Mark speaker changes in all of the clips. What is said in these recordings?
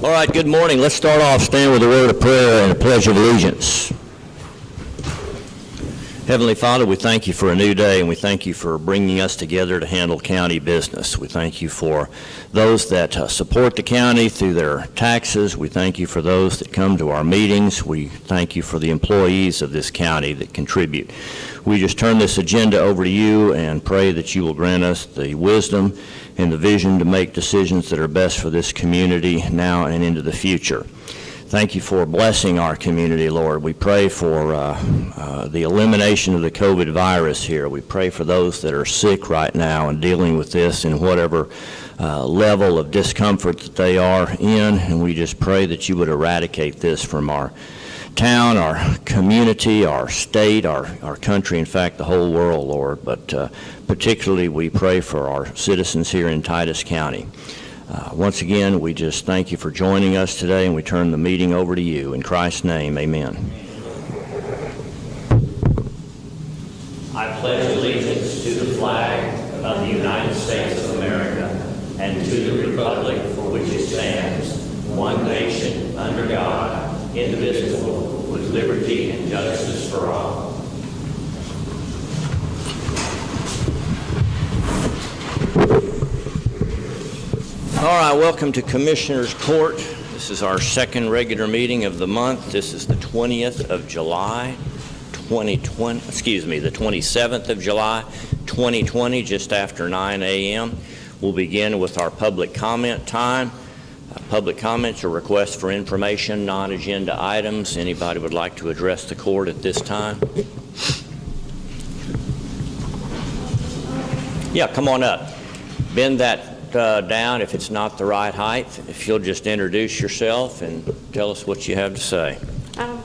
Speaker 1: All right, good morning. Let's start off. Stand with a word of prayer and a pledge of allegiance. Heavenly Father, we thank you for a new day, and we thank you for bringing us together to handle county business. We thank you for those that support the county through their taxes. We thank you for those that come to our meetings. We thank you for the employees of this county that contribute. We just turn this agenda over to you and pray that you will grant us the wisdom and the vision to make decisions that are best for this community now and into the future. Thank you for blessing our community, Lord. We pray for the elimination of the COVID virus here. We pray for those that are sick right now and dealing with this in whatever level of discomfort that they are in, and we just pray that you would eradicate this from our town, our community, our state, our country, in fact, the whole world, Lord. But particularly we pray for our citizens here in Titus County. Once again, we just thank you for joining us today, and we turn the meeting over to you. In Christ's name, amen. I pledge allegiance to the flag of the United States of America and to the republic for which it stands, one nation, under God, indivisible, with liberty and justice for all. All right, welcome to Commissioner's Court. This is our second regular meeting of the month. This is the 20th of July, 2020, the 27th of July, 2020, just after 9 a.m. We'll begin with our public comment time. Public comments or requests for information, non-agenda items. Anybody would like to address the court at this time? Yeah, come on up. Bend that down if it's not the right height. If you'll just introduce yourself and tell us what you have to say.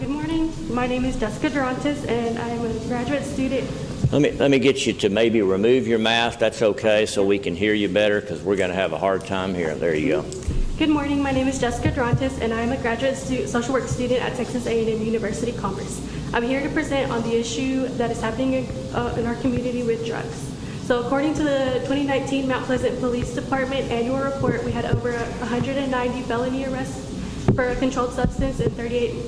Speaker 2: Good morning. My name is Jessica Durantes, and I'm a graduate student.
Speaker 1: Let me get you to maybe remove your mask. That's okay, so we can hear you better, because we're going to have a hard time here. There you go.
Speaker 2: Good morning. My name is Jessica Durantes, and I'm a graduate social work student at Texas A&M University Commerce. I'm here to present on the issue that is happening in our community with drugs. So according to the 2019 Mount Pleasant Police Department annual report, we had over 190 felony arrests for a controlled substance and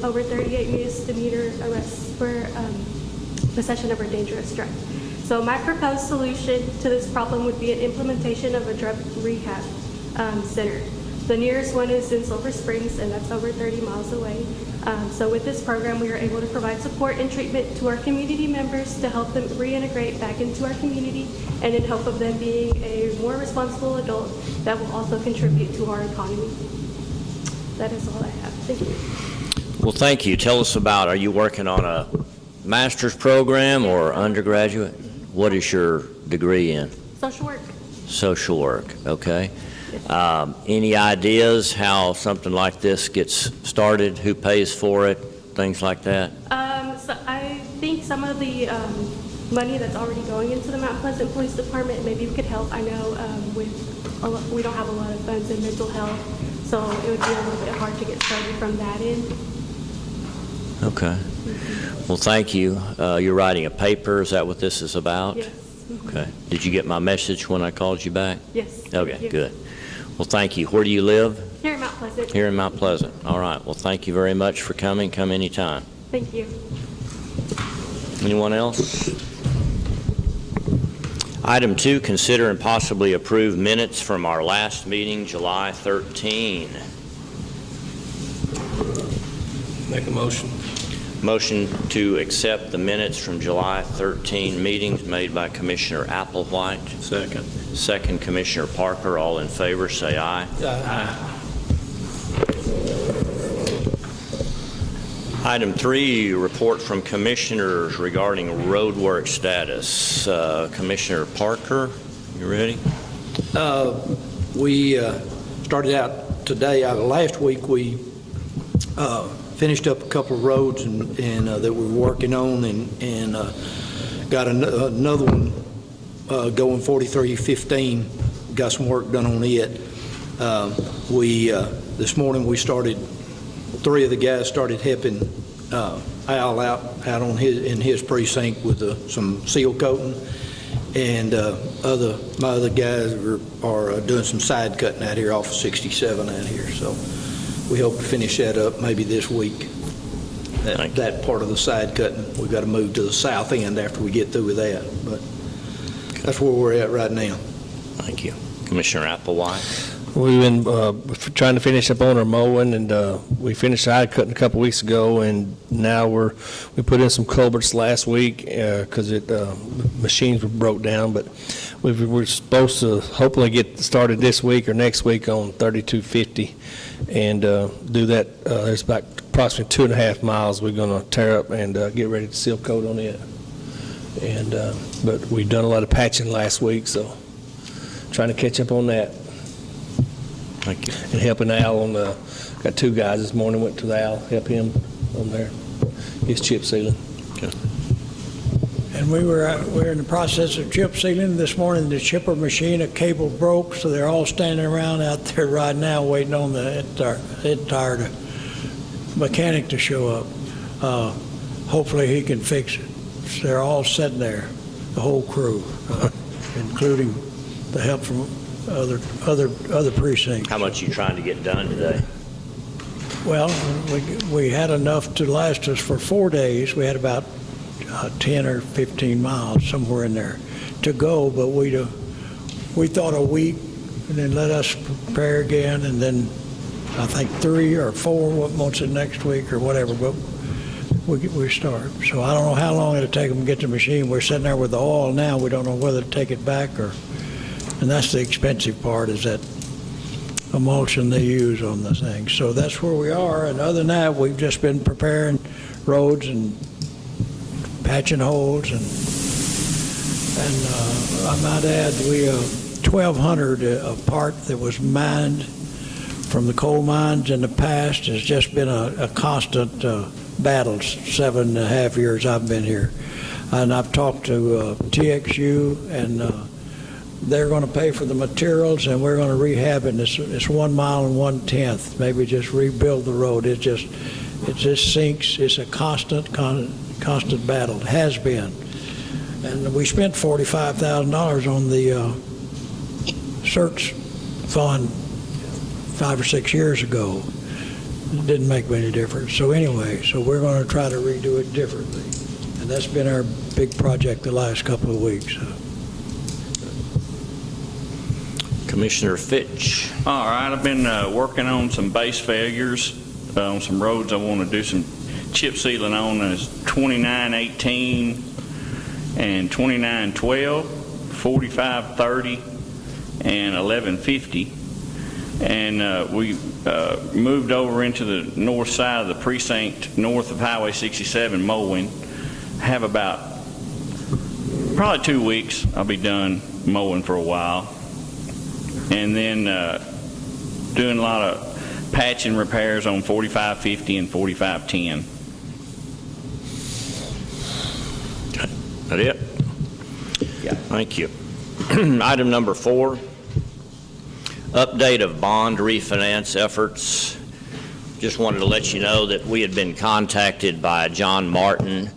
Speaker 2: over 38 misdemeanor arrests for possession of a dangerous drug. So my proposed solution to this problem would be an implementation of a drug rehab center. The nearest one is in Silver Springs, and that's over 30 miles away. So with this program, we are able to provide support and treatment to our community members to help them reintegrate back into our community, and in hope of them being a more responsible adult that will also contribute to our economy. That is all I have. Thank you.
Speaker 1: Well, thank you. Tell us about, are you working on a master's program or undergraduate? What is your degree in?
Speaker 2: Social work.
Speaker 1: Social work, okay. Any ideas how something like this gets started? Who pays for it? Things like that?
Speaker 2: So I think some of the money that's already going into the Mount Pleasant Police Department, maybe we could help. I know we don't have a lot of funds in mental health, so it would be a little bit hard to get started from that end.
Speaker 1: Okay. Well, thank you. You're writing a paper. Is that what this is about?
Speaker 2: Yes.
Speaker 1: Okay. Did you get my message when I called you back?
Speaker 2: Yes.
Speaker 1: Okay, good. Well, thank you. Where do you live?
Speaker 2: Here in Mount Pleasant.
Speaker 1: Here in Mount Pleasant. All right. Well, thank you very much for coming. Come anytime.
Speaker 2: Thank you.
Speaker 1: Anyone else? Item 2, consider and possibly approve minutes from our last meeting, July 13.
Speaker 3: Make a motion.
Speaker 1: Motion to accept the minutes from July 13 meetings made by Commissioner Applewhite.
Speaker 3: Second.
Speaker 1: Second, Commissioner Parker. All in favor, say aye.
Speaker 3: Aye.
Speaker 1: Item 3, report from commissioners regarding roadwork status. Commissioner Parker, you ready?
Speaker 3: We started out today. Last week we finished up a couple of roads and that we were working on, and got another one going 4315. Got some work done on it. This morning we started. 3 of the guys started helping Al out on his precinct with some seal coating, and my other guys are doing some side cutting out here off of 67 out here. So we hope to finish that up maybe this week. That part of the side cutting, we've got to move to the south end after we get through with that. But that's where we're at right now.
Speaker 1: Thank you. Commissioner Applewhite.
Speaker 4: We've been trying to finish up on our mowing, and we finished side cutting a couple weeks ago, and now we put in some culverts last week because machines were broke down, but we're supposed to hopefully get started this week or next week on 3250 and do that. There's about approximately 2.5 miles we're going to tear up and get ready to seal coat on it. And but we've done a lot of patching last week, so trying to catch up on that.
Speaker 1: Thank you.
Speaker 4: And helping Al on got 2 guys this morning, went to the Al, help him on there, his chip sealing.
Speaker 1: Okay.
Speaker 5: And we're in the process of chip sealing. This morning, the chipper machine, a cable broke, so they're all standing around out there right now waiting on the entire mechanic to show up. Hopefully he can fix it. So they're all sitting there, the whole crew, including the help from other precincts.
Speaker 1: How much are you trying to get done today?
Speaker 5: Well, we had enough to last us for 4 days. We had about 10 or 15 miles, somewhere in there, to go, but we thought a week, and then let us prepare again, and then I think 3 or 4, what's it, next week or whatever, but we start. So I don't know how long it'll take them to get the machine. We're sitting there with the oil now. We don't know whether to take it back and that's the expensive part, is that emulsion they use on the thing. So that's where we are, and other than that, we've just been preparing roads and patching holes, and I might add, we 1,200 a part that was mined from the coal mines in the past has just been a constant battle. 7.5 years I've been here, and I've talked to TXU, and they're going to pay for the materials, and we're going to rehab it. It's 1 mile and 1/10. Maybe just rebuild the road. It just sinks. It's a constant battle. It has been. And we spent $45,000 on the search fund 5 or 6 years ago. It didn't make any difference. So anyway, we're going to try to redo it differently. And that's been our big project the last couple of weeks.
Speaker 1: Commissioner Fitch.
Speaker 6: All right, I've been working on some base failures on some roads I want to do some chip sealing on. Is 2918 and 2912, 4530, and 1150. And we moved over into the north side of the precinct, north of Highway 67 mowing. Have about probably 2 weeks. I'll be done mowing for a while. And then doing a lot of patching repairs on 4550 and 4510.
Speaker 1: Okay. That it?
Speaker 6: Yeah.
Speaker 1: Thank you. Item number 4, update of bond refinance efforts. Just wanted to let you know that we had been contacted by John Martin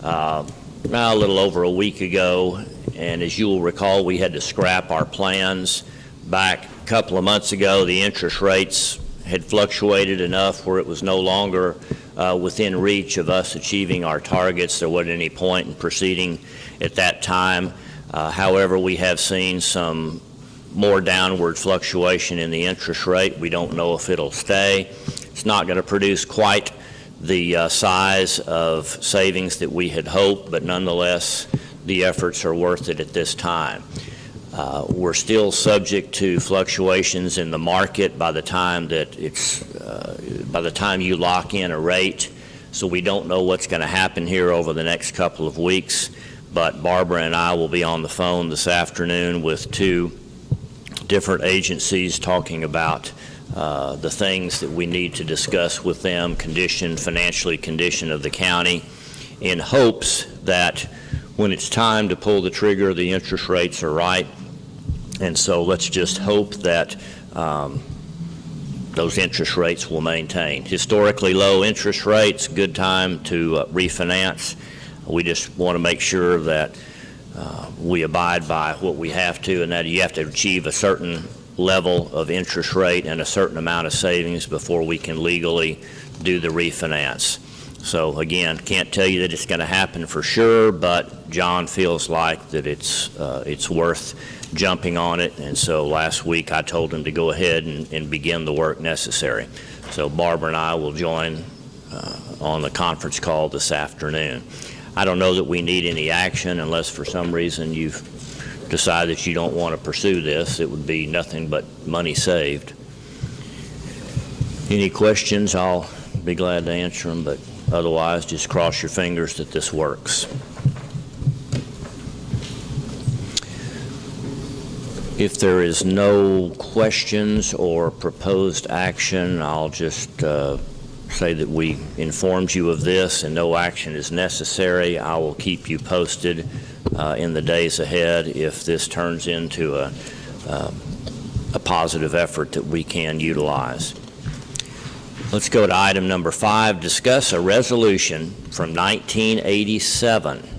Speaker 1: a little over a week ago, and as you will recall, we had to scrap our plans. Back a couple of months ago, the interest rates had fluctuated enough where it was no longer within reach of us achieving our targets. There wasn't any point in proceeding at that time. However, we have seen some more downward fluctuation in the interest rate. We don't know if it'll stay. It's not going to produce quite the size of savings that we had hoped, but nonetheless, the efforts are worth it at this time. We're still subject to fluctuations in the market by the time you lock in a rate. So we don't know what's going to happen here over the next couple of weeks. But Barbara and I will be on the phone this afternoon with 2 different agencies talking about the things that we need to discuss with them, financial condition of the county, in hopes that when it's time to pull the trigger, the interest rates are right. And so let's just hope that those interest rates will maintain. Historically low interest rates, good time to refinance. We just want to make sure that we abide by what we have to, and that you have to achieve a certain level of interest rate and a certain amount of savings before we can legally do the refinance. So again, can't tell you that it's going to happen for sure, but John feels like that it's worth jumping on it, and so last week I told him to go ahead and begin the work necessary. So Barbara and I will join on the conference call this afternoon. I don't know that we need any action unless for some reason you've decided that you don't want to pursue this. It would be nothing but money saved. Any questions, I'll be glad to answer them, but otherwise just cross your fingers that this works. If there is no questions or proposed action, I'll just say that we informed you of this and no action is necessary. I will keep you posted in the days ahead if this turns into a positive effort that we can utilize. Let's go to item number 5, discuss a resolution from 1987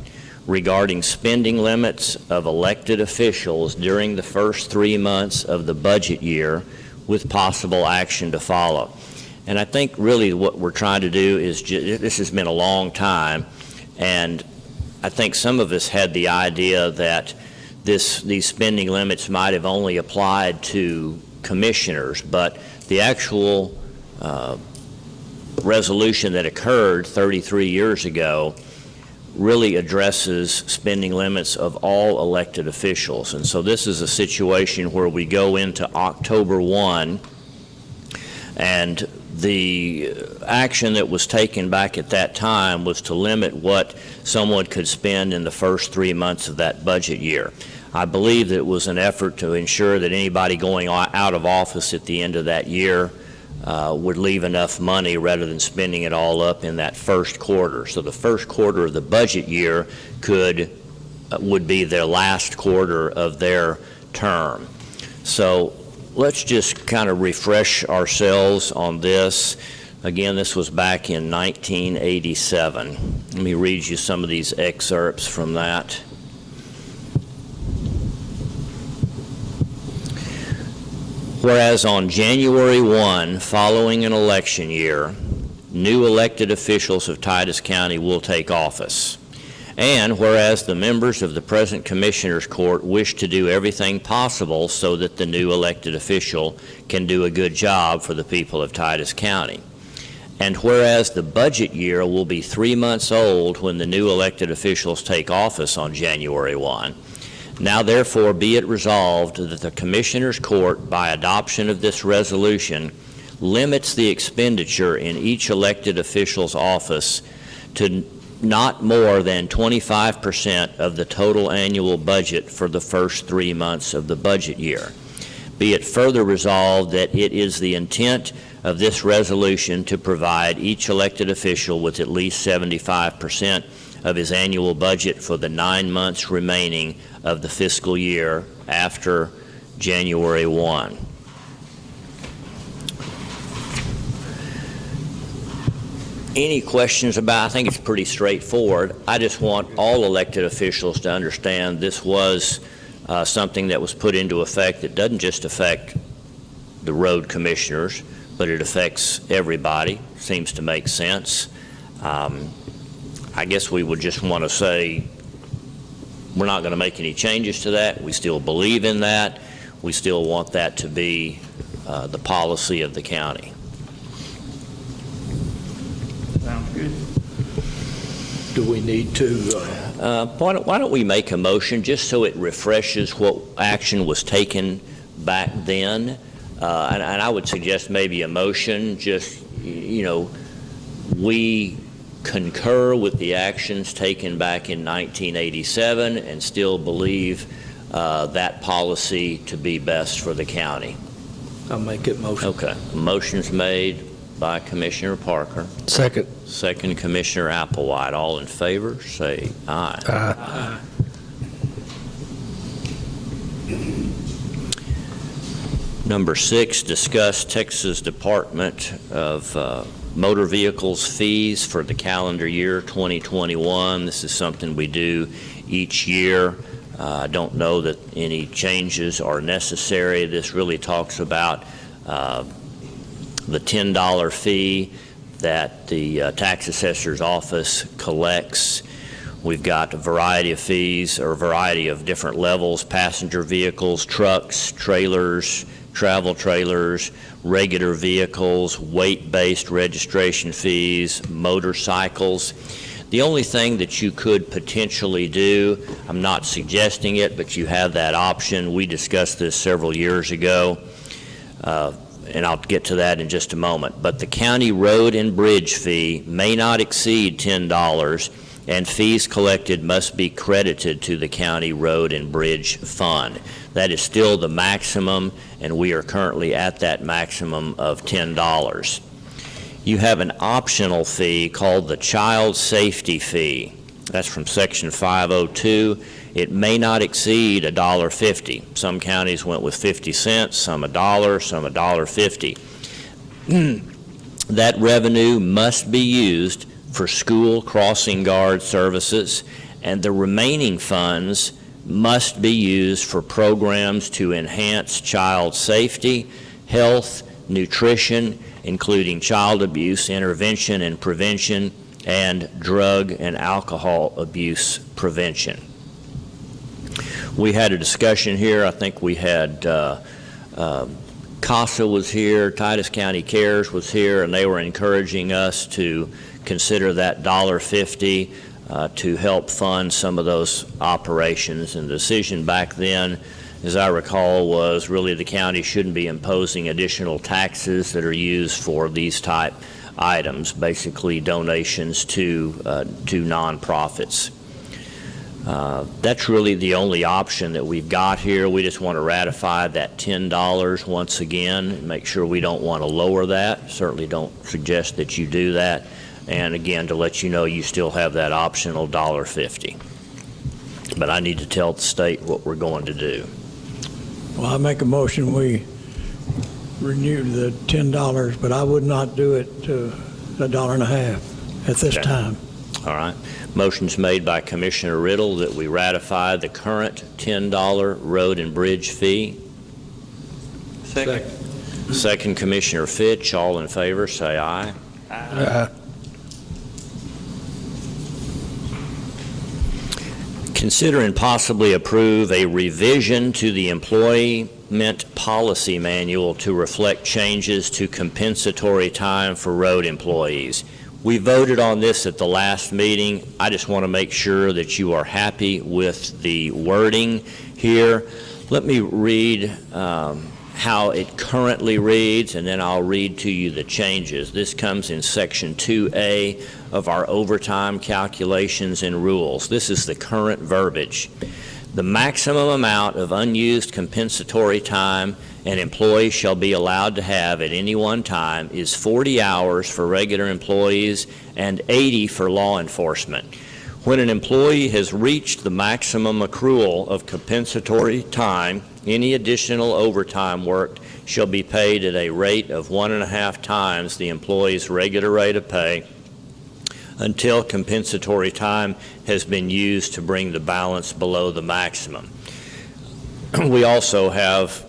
Speaker 1: regarding spending limits of elected officials during the first 3 months of the budget year with possible action to follow. And I think really what we're trying to do is, this has been a long time, and I think some of us had the idea that these spending limits might have only applied to commissioners, but the actual resolution that occurred 33 years ago really addresses spending limits of all elected officials. And so this is a situation where we go into October 1, and the action that was taken back at that time was to limit what someone could spend in the first 3 months of that budget year. I believe that it was an effort to ensure that anybody going out of office at the end of that year would leave enough money rather than spending it all up in that first quarter. So the first quarter of the budget year would be their last quarter of their term. So let's just kind of refresh ourselves on this. Again, this was back in 1987. Let me read you some of these excerpts from that. Whereas on January 1, following an election year, new elected officials of Titus County will take office. And whereas the members of the present Commissioners Court wish to do everything possible so that the new elected official can do a good job for the people of Titus County. And whereas the budget year will be 3 months old when the new elected officials take office on January 1, now therefore be it resolved that the Commissioners Court, by adoption of this resolution, limits the expenditure in each elected official's office to not more than 25% of the total annual budget for the first 3 months of the budget year. Be it further resolved that it is the intent of this resolution to provide each elected official with at least 75% of his annual budget for the 9 months remaining of the fiscal year after January 1. Any questions about, I think it's pretty straightforward. I just want all elected officials to understand this was something that was put into effect that doesn't just affect the road commissioners, but it affects everybody. Seems to make sense. I guess we would just want to say we're not going to make any changes to that. We still believe in that. We still want that to be the policy of the county.
Speaker 6: Sounds good.
Speaker 3: Do we need to?
Speaker 1: Why don't we make a motion just so it refreshes what action was taken back then? And I would suggest maybe a motion, just, we concur with the actions taken back in 1987 and still believe that policy to be best for the county.
Speaker 3: I'll make that motion.
Speaker 1: Okay. Motion's made by Commissioner Parker.
Speaker 4: Second.
Speaker 1: Second, Commissioner Applewhite. All in favor, say aye.
Speaker 4: Aye.
Speaker 1: Number 6, discuss Texas Department of Motor Vehicles fees for the calendar year 2021. This is something we do each year. I don't know that any changes are necessary. This really talks about the $10 fee that the tax assessor's office collects. We've got a variety of fees, or a variety of different levels: passenger vehicles, trucks, trailers, travel trailers, regular vehicles, weight-based registration fees, motorcycles. The only thing that you could potentially do, I'm not suggesting it, but you have that option. We discussed this several years ago, and I'll get to that in just a moment. But the county road and bridge fee may not exceed $10, and fees collected must be credited to the county road and bridge fund. That is still the maximum, and we are currently at that maximum of $10. You have an optional fee called the child safety fee. That's from Section 502. It may not exceed $1.50. Some counties went with 50 cents, some $1, some $1.50. That revenue must be used for school crossing guard services, and the remaining funds must be used for programs to enhance child safety, health, nutrition, including child abuse intervention and prevention, and drug and alcohol abuse prevention. We had a discussion here. I think we had CASA was here, Titus County Cares was here, and they were encouraging us to consider that $1.50 to help fund some of those operations. And the decision back then, as I recall, was really the county shouldn't be imposing additional taxes that are used for these type items, basically donations to nonprofits. That's really the only option that we've got here. We just want to ratify that $10 once again and make sure we don't want to lower that. Certainly don't suggest that you do that. And again, to let you know, you still have that optional $1.50. But I need to tell the state what we're going to do.
Speaker 5: Well, I make a motion we renew the $10, but I would not do it to $1.50 at this time.
Speaker 1: All right. Motion's made by Commissioner Riddle that we ratify the current $10 road and bridge fee.
Speaker 3: Second.
Speaker 1: Second, Commissioner Fitch. All in favor, say aye. Consider and possibly approve a revision to the Employment Policy Manual to reflect changes to compensatory time for road employees. We voted on this at the last meeting. I just want to make sure that you are happy with the wording here. Let me read how it currently reads, and then I'll read to you the changes. This comes in Section 2A of our overtime calculations and rules. This is the current verbiage. The maximum amount of unused compensatory time an employee shall be allowed to have at any one time is 40 hours for regular employees and 80 for law enforcement. When an employee has reached the maximum accrual of compensatory time, any additional overtime worked shall be paid at a rate of 1.5 times the employee's regular rate of pay until compensatory time has been used to bring the balance below the maximum. We also have,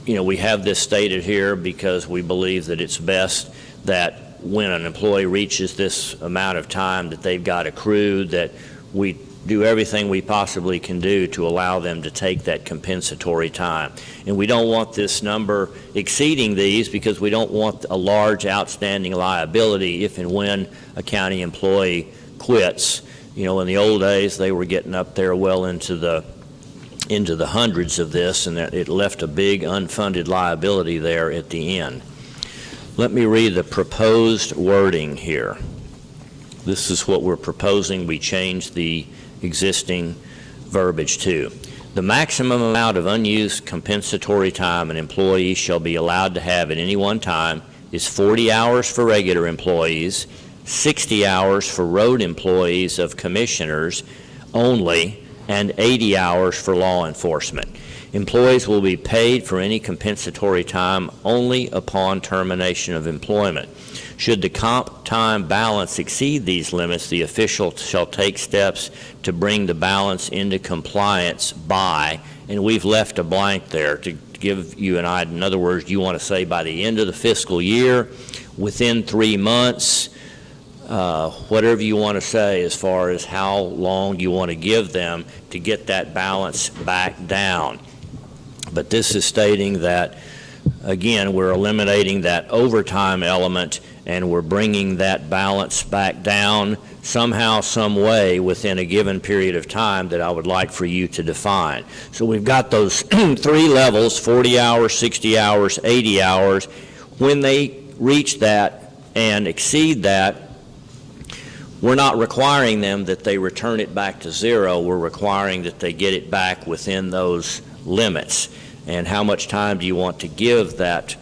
Speaker 1: we have this stated here because we believe that it's best that when an employee reaches this amount of time that they've got accrued, that we do everything we possibly can do to allow them to take that compensatory time. And we don't want this number exceeding these because we don't want a large outstanding liability if and when a county employee quits. You know, in the old days, they were getting up there well into the hundreds of this, and it left a big unfunded liability there at the end. Let me read the proposed wording here. This is what we're proposing. We changed the existing verbiage to. The maximum amount of unused compensatory time an employee shall be allowed to have at any one time is 40 hours for regular employees, 60 hours for road employees of commissioners only, and 80 hours for law enforcement. Employees will be paid for any compensatory time only upon termination of employment. Should the comp time balance exceed these limits, the official shall take steps to bring the balance into compliance by, and we've left a blank there to give you an idea. In other words, you want to say by the end of the fiscal year, within 3 months, whatever you want to say as far as how long you want to give them to get that balance back down. But this is stating that, again, we're eliminating that overtime element and we're bringing that balance back down somehow, some way within a given period of time that I would like for you to define. So we've got those 3 levels, 40 hours, 60 hours, 80 hours. When they reach that and exceed that, we're not requiring them that they return it back to 0. We're requiring that they get it back within those limits. And how much time do you want to give that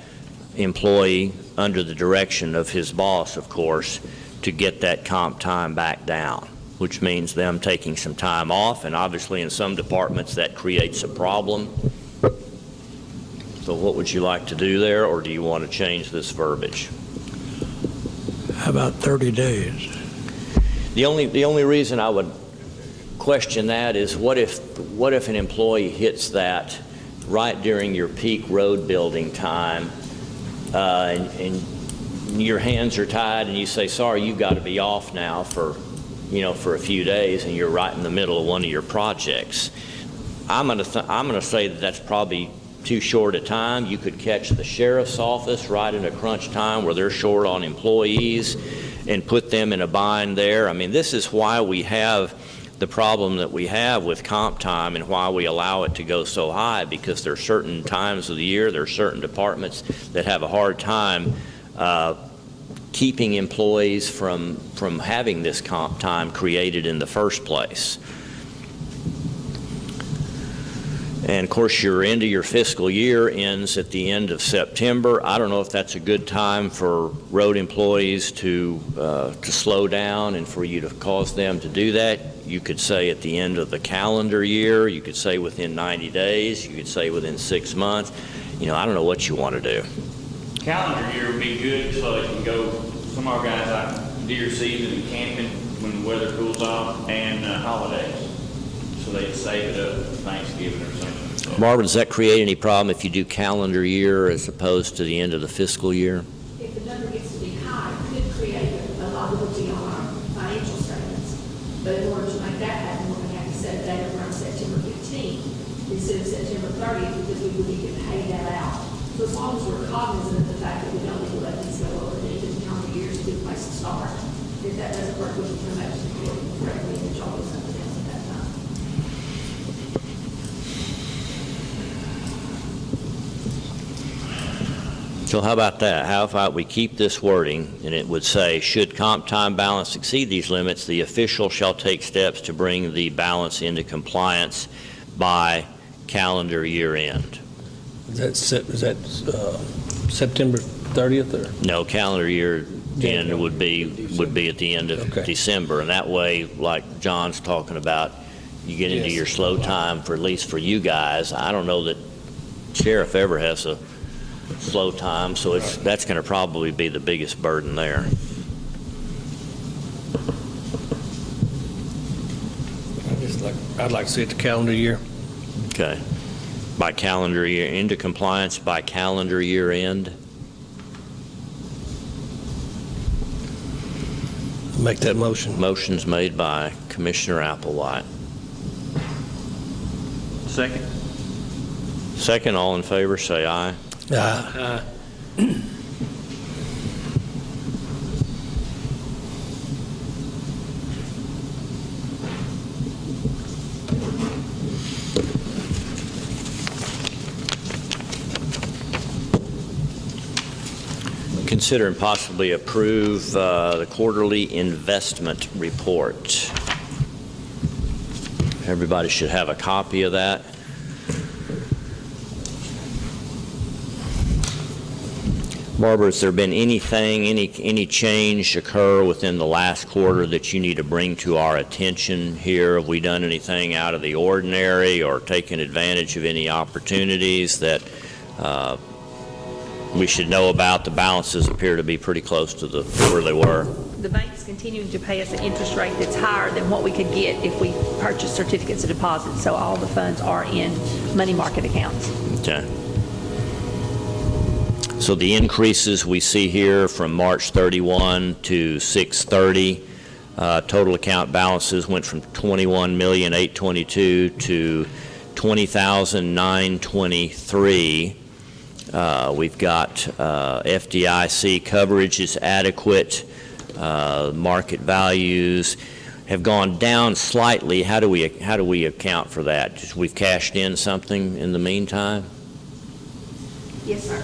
Speaker 1: employee, under the direction of his boss, of course, to get that comp time back down, which means them taking some time off, and obviously in some departments that creates a problem. So what would you like to do there, or do you want to change this verbiage?
Speaker 5: How about 30 days?
Speaker 1: The only reason I would question that is what if an employee hits that right during your peak road building time, and your hands are tied and you say, sorry, you've got to be off now for a few days, and you're right in the middle of one of your projects. I'm going to say that that's probably too short a time. You could catch the sheriff's office right in a crunch time where they're short on employees and put them in a bind there. I mean, this is why we have the problem that we have with comp time and why we allow it to go so high, because there are certain times of the year, there are certain departments that have a hard time keeping employees from having this comp time created in the first place. And of course, your end of your fiscal year ends at the end of September. I don't know if that's a good time for road employees to slow down and for you to cause them to do that. You could say at the end of the calendar year. You could say within 90 days. You could say within 6 months. I don't know what you want to do.
Speaker 6: Calendar year would be good so they can go, some of our guys like deer season and camping when the weather cools off, and holidays. So they'd save it up for Thanksgiving or something.
Speaker 1: Marvin, does that create any problem if you do calendar year as opposed to the end of the fiscal year?
Speaker 7: If the number gets to be high, it could create a liability on our financial statements. But in order to make that happen, we're going to have to set a date around September 15th instead of September 30th, because we would need to pay that out. So as long as we're cognizant of the fact that we don't need to let these go over the end of the calendar year is a good place to start. If that doesn't work, we can come back to the court and recommend that y'all do something else at that time.
Speaker 1: So how about that? How about we keep this wording, and it would say, should comp time balance exceed these limits, the official shall take steps to bring the balance into compliance by calendar year end.
Speaker 4: Is that September 30th or?
Speaker 1: No, calendar year end would be at the end of
Speaker 4: Okay.
Speaker 1: December, and that way, like John's talking about, you get into
Speaker 4: Yes.
Speaker 1: your slow time, for at least for you guys. I don't know that sheriff ever has a slow time, so that's going to probably be the biggest burden there.
Speaker 4: I'd like to see it the calendar year.
Speaker 1: Okay. By calendar year, into compliance by calendar year end.
Speaker 4: Make that motion.
Speaker 1: Motion's made by Commissioner Applewhite.
Speaker 6: Second.
Speaker 1: Second, all in favor, say aye. Consider and possibly approve the quarterly investment report. Everybody should have a copy of that. Barbara, has there been anything, any change occur within the last quarter that you need to bring to our attention here? Have we done anything out of the ordinary or taken advantage of any opportunities that we should know about? The balances appear to be pretty close to where they were.
Speaker 8: The bank's continuing to pay us an interest rate that's higher than what we could get if we purchased certificates of deposit, so all the funds are in money market accounts.
Speaker 1: Okay. So the increases we see here from March 31 to 6/30, total account balances went from $21,822,000 to $20,923. We've got FDIC coverage is adequate. Market values have gone down slightly. How do we account for that? Just we've cashed in something in the meantime?
Speaker 8: Yes, sir.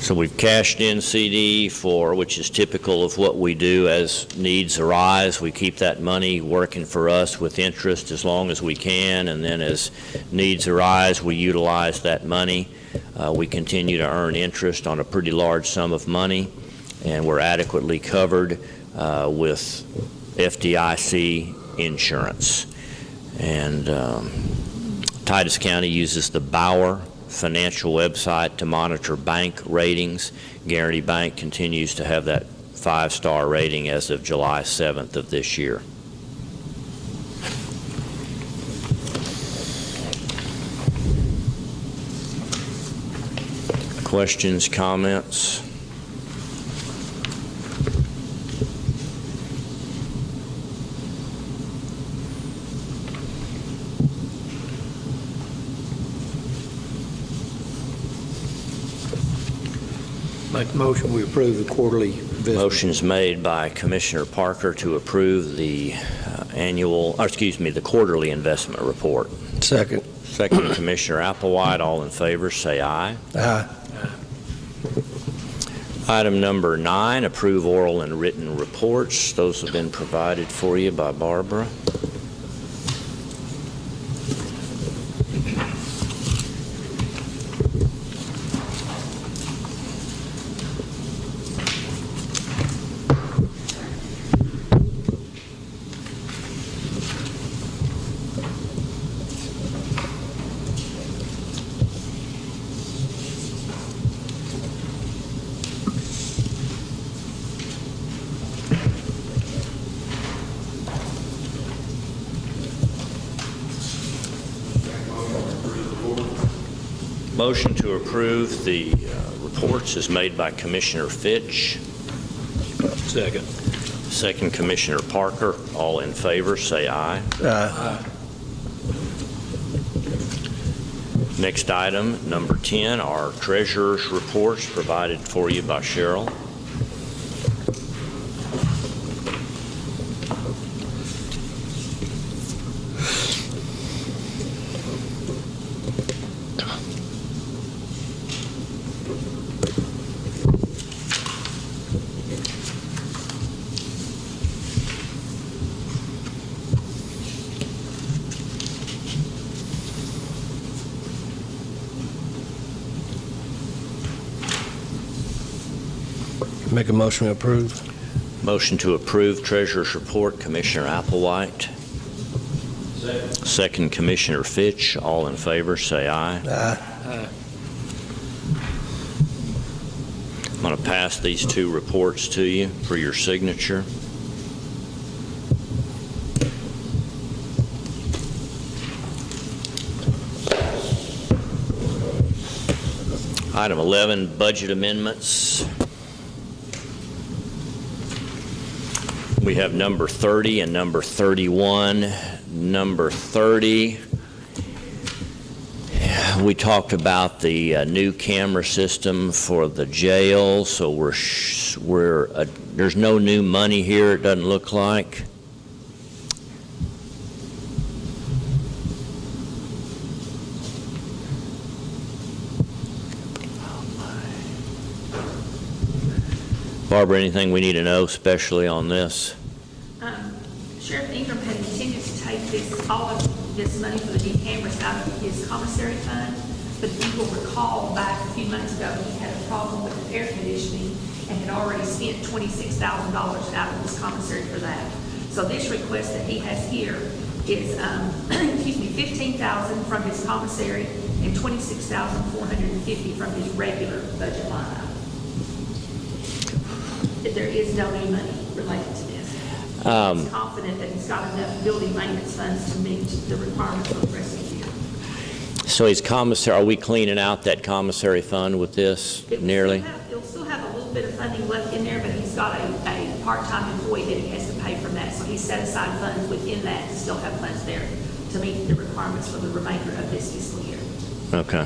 Speaker 1: So we've cashed in CD which is typical of what we do as needs arise. We keep that money working for us with interest as long as we can, and then as needs arise, we utilize that money. We continue to earn interest on a pretty large sum of money, and we're adequately covered with FDIC insurance. And Titus County uses the Bauer financial website to monitor bank ratings. Guarantee Bank continues to have that 5-star rating as of July 7th of this year. Questions, comments?
Speaker 3: Make the motion, we approve the quarterly investment.
Speaker 1: Motion is made by Commissioner Parker to approve the the quarterly investment report.
Speaker 4: Second.
Speaker 1: Second, Commissioner Applewhite. All in favor, say aye.
Speaker 4: Aye.
Speaker 1: Item number 9, approve oral and written reports. Those have been provided for you by Barbara. Motion to approve the reports is made by Commissioner Fitch.
Speaker 3: Second.
Speaker 1: Second, Commissioner Parker. All in favor, say aye.
Speaker 4: Aye.
Speaker 1: Next item, number 10, are treasurer's reports provided for you by Cheryl.
Speaker 4: Make a motion to approve.
Speaker 1: Motion to approve treasurer's report, Commissioner Applewhite. Second, Commissioner Fitch. All in favor, say aye.
Speaker 4: Aye.
Speaker 1: I'm going to pass these two reports to you for your signature. Item 11, budget amendments. We have number 30 and number 31. Number 30, we talked about the new camera system for the jail, so there's no new money here, it doesn't look like. Barbara, anything we need to know especially on this?
Speaker 8: Sheriff Ingram had intended to take all of this money for the new cameras out of his commissary fund, But if you will recall, back a few months ago, he had a problem with his air conditioning and had already spent $26,000 out of his commissary for that. So this request that he has here is, $15,000 from his commissary and $26,450 from his regular budget line item. There is no new money related to this. He's confident that he's got enough building maintenance funds to meet the requirements for the rest of the year.
Speaker 1: So his commissary, are we cleaning out that commissary fund with this nearly?
Speaker 8: He'll still have a little bit of funding left in there, but he's got a part-time employee that he has to pay from that. So he's set aside funds within that to still have funds there to meet the requirements for the remainder of this fiscal year.
Speaker 1: Okay.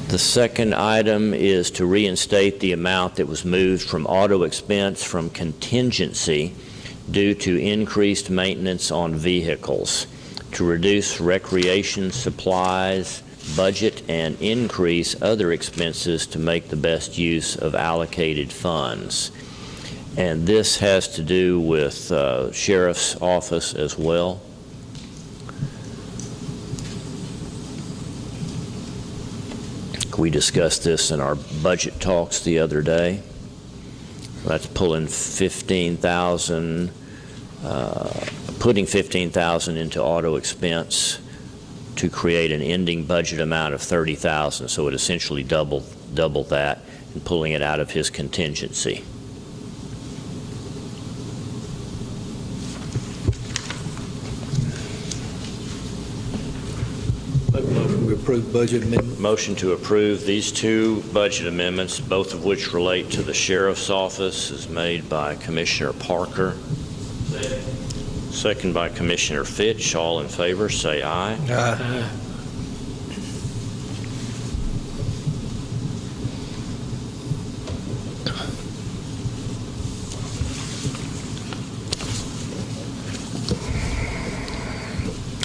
Speaker 1: The second item is to reinstate the amount that was moved from auto expense from contingency due to increased maintenance on vehicles, to reduce recreation supplies budget and increase other expenses to make the best use of allocated funds. And this has to do with Sheriff's Office as well. We discussed this in our budget talks the other day. That's pulling $15,000, putting $15,000 into auto expense to create an ending budget amount of $30,000. So it essentially doubled that, and pulling it out of his contingency.
Speaker 3: Make a motion to approve budget amendment.
Speaker 1: Motion to approve these two budget amendments, both of which relate to the Sheriff's Office, is made by Commissioner Parker. Second by Commissioner Fitch. All in favor, say aye.
Speaker 3: Aye.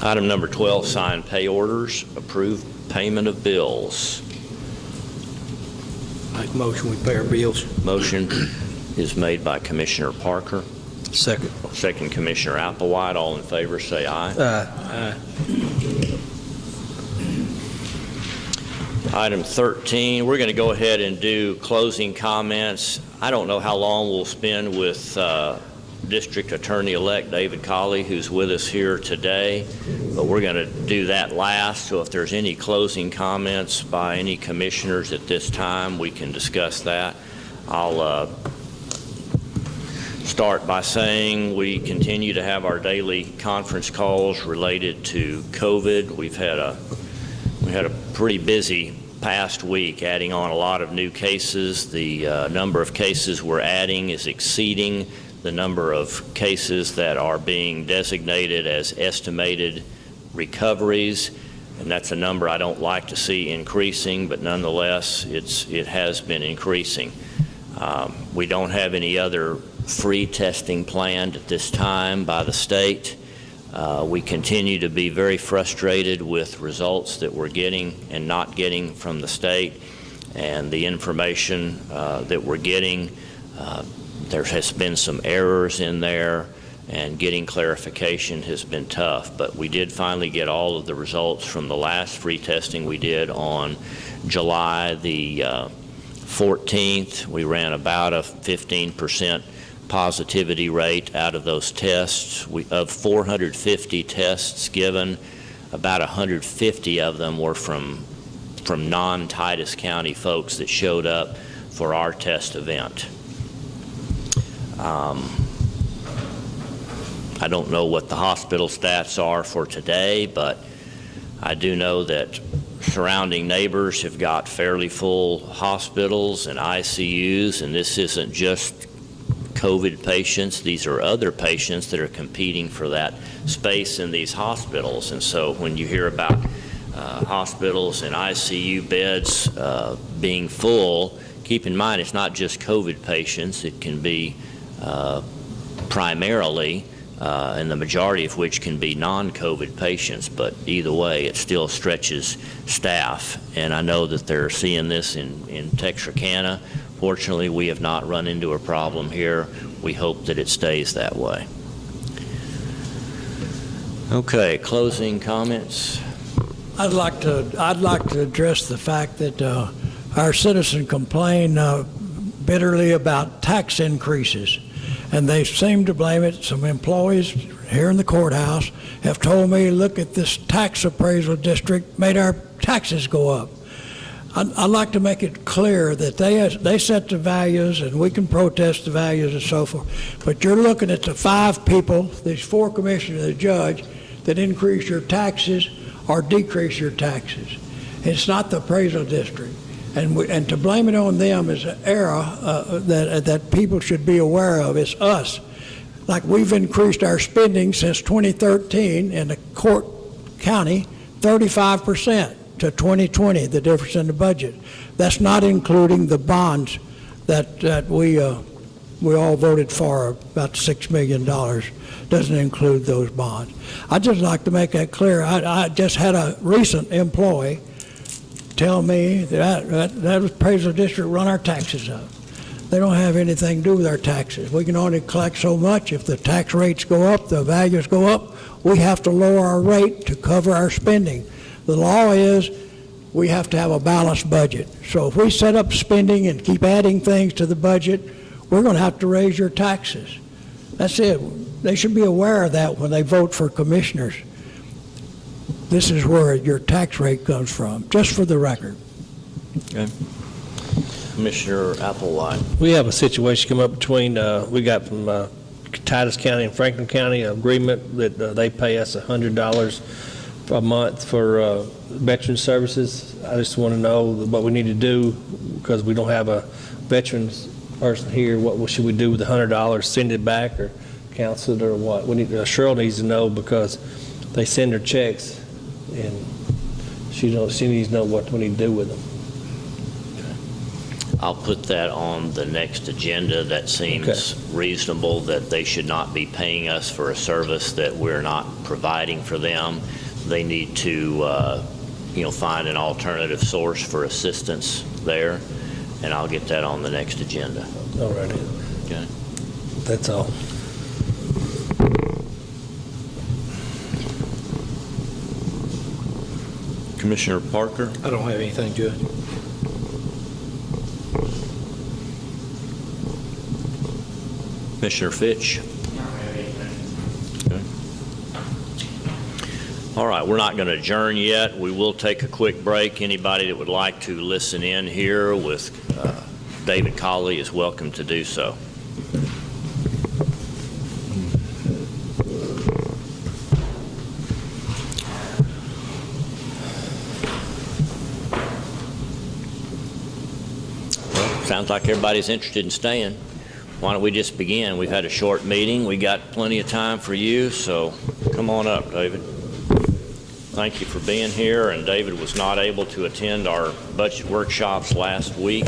Speaker 1: Item number 12, sign pay orders, approve payment of bills.
Speaker 3: Make a motion, we pay our bills.
Speaker 1: Motion is made by Commissioner Parker.
Speaker 4: Second.
Speaker 1: Second, Commissioner Applewhite. All in favor, say aye.
Speaker 3: Aye.
Speaker 1: Item 13, we're going to go ahead and do closing comments. I don't know how long we'll spend with District Attorney-elect David Colley, who's with us here today, but we're going to do that last. So if there's any closing comments by any commissioners at this time, we can discuss that. I'll start by saying we continue to have our daily conference calls related to COVID. We had a pretty busy past week, adding on a lot of new cases. The number of cases we're adding is exceeding the number of cases that are being designated as estimated recoveries, and that's a number I don't like to see increasing, but nonetheless it has been increasing. We don't have any other free testing planned at this time by the state. We continue to be very frustrated with results that we're getting and not getting from the state, and the information that we're getting. There has been some errors in there, and getting clarification has been tough. But we did finally get all of the results from the last free testing we did on July the 14th. We ran about a 15% positivity rate out of those tests. Of 450 tests given, about 150 of them were from non-Titus County folks that showed up for our test event. I don't know what the hospital stats are for today, but I do know that surrounding neighbors have got fairly full hospitals and ICUs, and this isn't just COVID patients. These are other patients that are competing for that space in these hospitals. And so when you hear about hospitals and ICU beds being full, keep in mind it's not just COVID patients. It can be primarily, and the majority of which can be non-COVID patients, but either way, it still stretches staff. And I know that they're seeing this in Texarkana. Fortunately, we have not run into a problem here. We hope that it stays that way. Okay, closing comments.
Speaker 5: I'd like to address the fact that our citizens complain bitterly about tax increases, and they seem to blame it. Some employees here in the courthouse have told me, look at this tax appraisal district made our taxes go up. I'd like to make it clear that they set the values, and we can protest the values and so forth, but you're looking at the 5 people, these 4 commissioners, the judge, that increase your taxes or decrease your taxes. It's not the appraisal district. And to blame it on them is an error that people should be aware of. It's us. Like, we've increased our spending since 2013 in the county 35% to 2020, the difference in the budget. That's not including the bonds that we all voted for, about $6 million. Doesn't include those bonds. I'd just like to make that clear. I just had a recent employee tell me that appraisal district run our taxes up. They don't have anything to do with our taxes. We can only collect so much. If the tax rates go up, the values go up, we have to lower our rate to cover our spending. The law is we have to have a balanced budget. So if we set up spending and keep adding things to the budget, we're going to have to raise your taxes. That's it. They should be aware of that when they vote for commissioners. This is where your tax rate comes from, just for the record.
Speaker 1: Okay. Commissioner Applewhite.
Speaker 4: We have a situation come up between, we got from Titus County and Franklin County, an agreement that they pay us $100 a month for veteran services. I just want to know what we need to do, because we don't have a veterans person here. What should we do with the $100? Send it back or cancel it or what? We need, Cheryl needs to know, because they send her checks and she needs to know what we need to do with them.
Speaker 1: I'll put that on the next agenda. That seems reasonable, that they should not be paying us for a service that we're not providing for them. They need to, find an alternative source for assistance there, and I'll get that on the next agenda.
Speaker 4: All right.
Speaker 1: Okay.
Speaker 4: That's all.
Speaker 1: Commissioner Parker?
Speaker 3: I don't have anything, Judge.
Speaker 1: Commissioner Fitch? Okay. All right, we're not going to adjourn yet. We will take a quick break. Anybody that would like to listen in here with David Colley is welcome to do so. Well, sounds like everybody's interested in staying. Why don't we just begin? We've had a short meeting. We got plenty of time for you, so come on up, David. Thank you for being here, and David was not able to attend our budget workshops last week,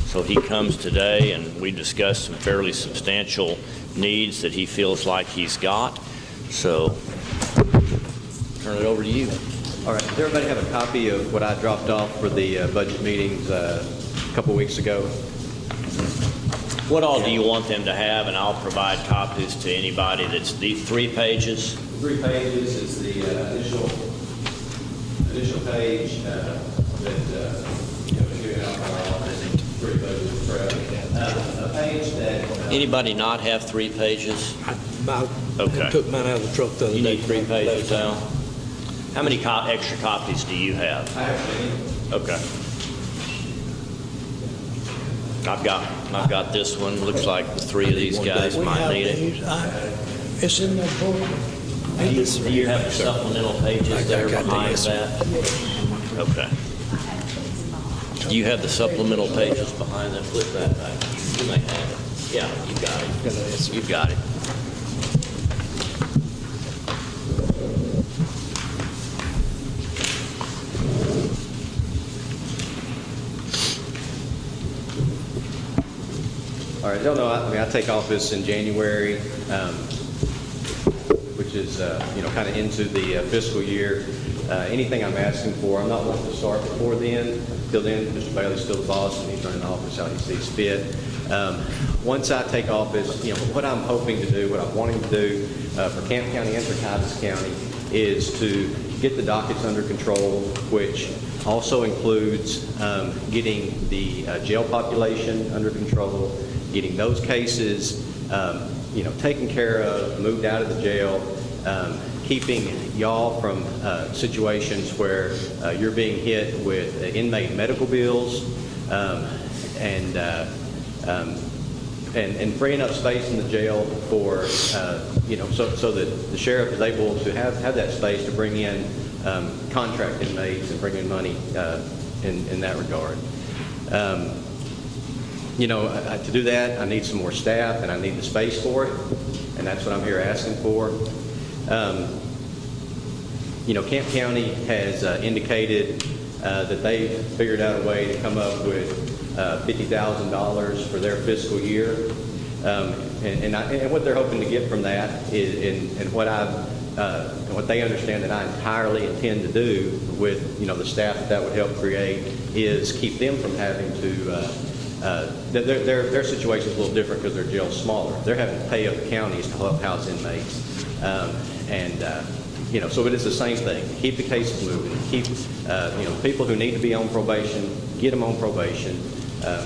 Speaker 1: so he comes today, and we discussed some fairly substantial needs that he feels like he's got. So, turn it over to you.
Speaker 9: All right. Does everybody have a copy of what I dropped off for the budget meetings a couple weeks ago?
Speaker 1: What all do you want them to have, and I'll provide copies to anybody that's the 3 pages?
Speaker 9: 3 pages is the initial page that given out by our office. 3 pages for a page that.
Speaker 1: Anybody not have 3 pages? Okay.
Speaker 3: Took mine out of the truck the other
Speaker 1: You
Speaker 3: day.
Speaker 1: need 3 pages, Al? How many extra copies do you have?
Speaker 9: I have
Speaker 1: Okay. I've got this one. Looks like the 3 of these guys
Speaker 5: We
Speaker 1: might
Speaker 5: have
Speaker 1: need it.
Speaker 5: these. It's in the book.
Speaker 1: Do you have the supplemental pages there behind that? Okay. Do you have the supplemental pages behind that? Flip that back. You may have it. Yeah, you got it. You've got it.
Speaker 9: All right, y'all know, I take office in January, which is, kind of into the fiscal year. Anything I'm asking for, I'm not wanting to start before then. Till then, Mr. Bailey's still the boss, and he's running the office how he sees fit. Once I take office, what I'm hoping to do, what I'm wanting to do for Camp County and for Titus County is to get the dockets under control, which also includes getting the jail population under control, getting those cases taken care of, moved out of the jail, keeping y'all from situations where you're being hit with inmate medical bills, and freeing up space in the jail for, so that the sheriff is able to have that space to bring in contract inmates and bring in money in that regard. To do that, I need some more staff, and I need the space for it, and that's what I'm here asking for. Camp County has indicated that they figured out a way to come up with $50,000 for their fiscal year, and what they're hoping to get from that is, and what they understand that I entirely intend to do with the staff that would help create is keep them from having to. Their situation is a little different because their jail's smaller. They're having to pay other counties to help house inmates, so it is the same thing. Keep the cases moving. Keep people who need to be on probation, get them on probation.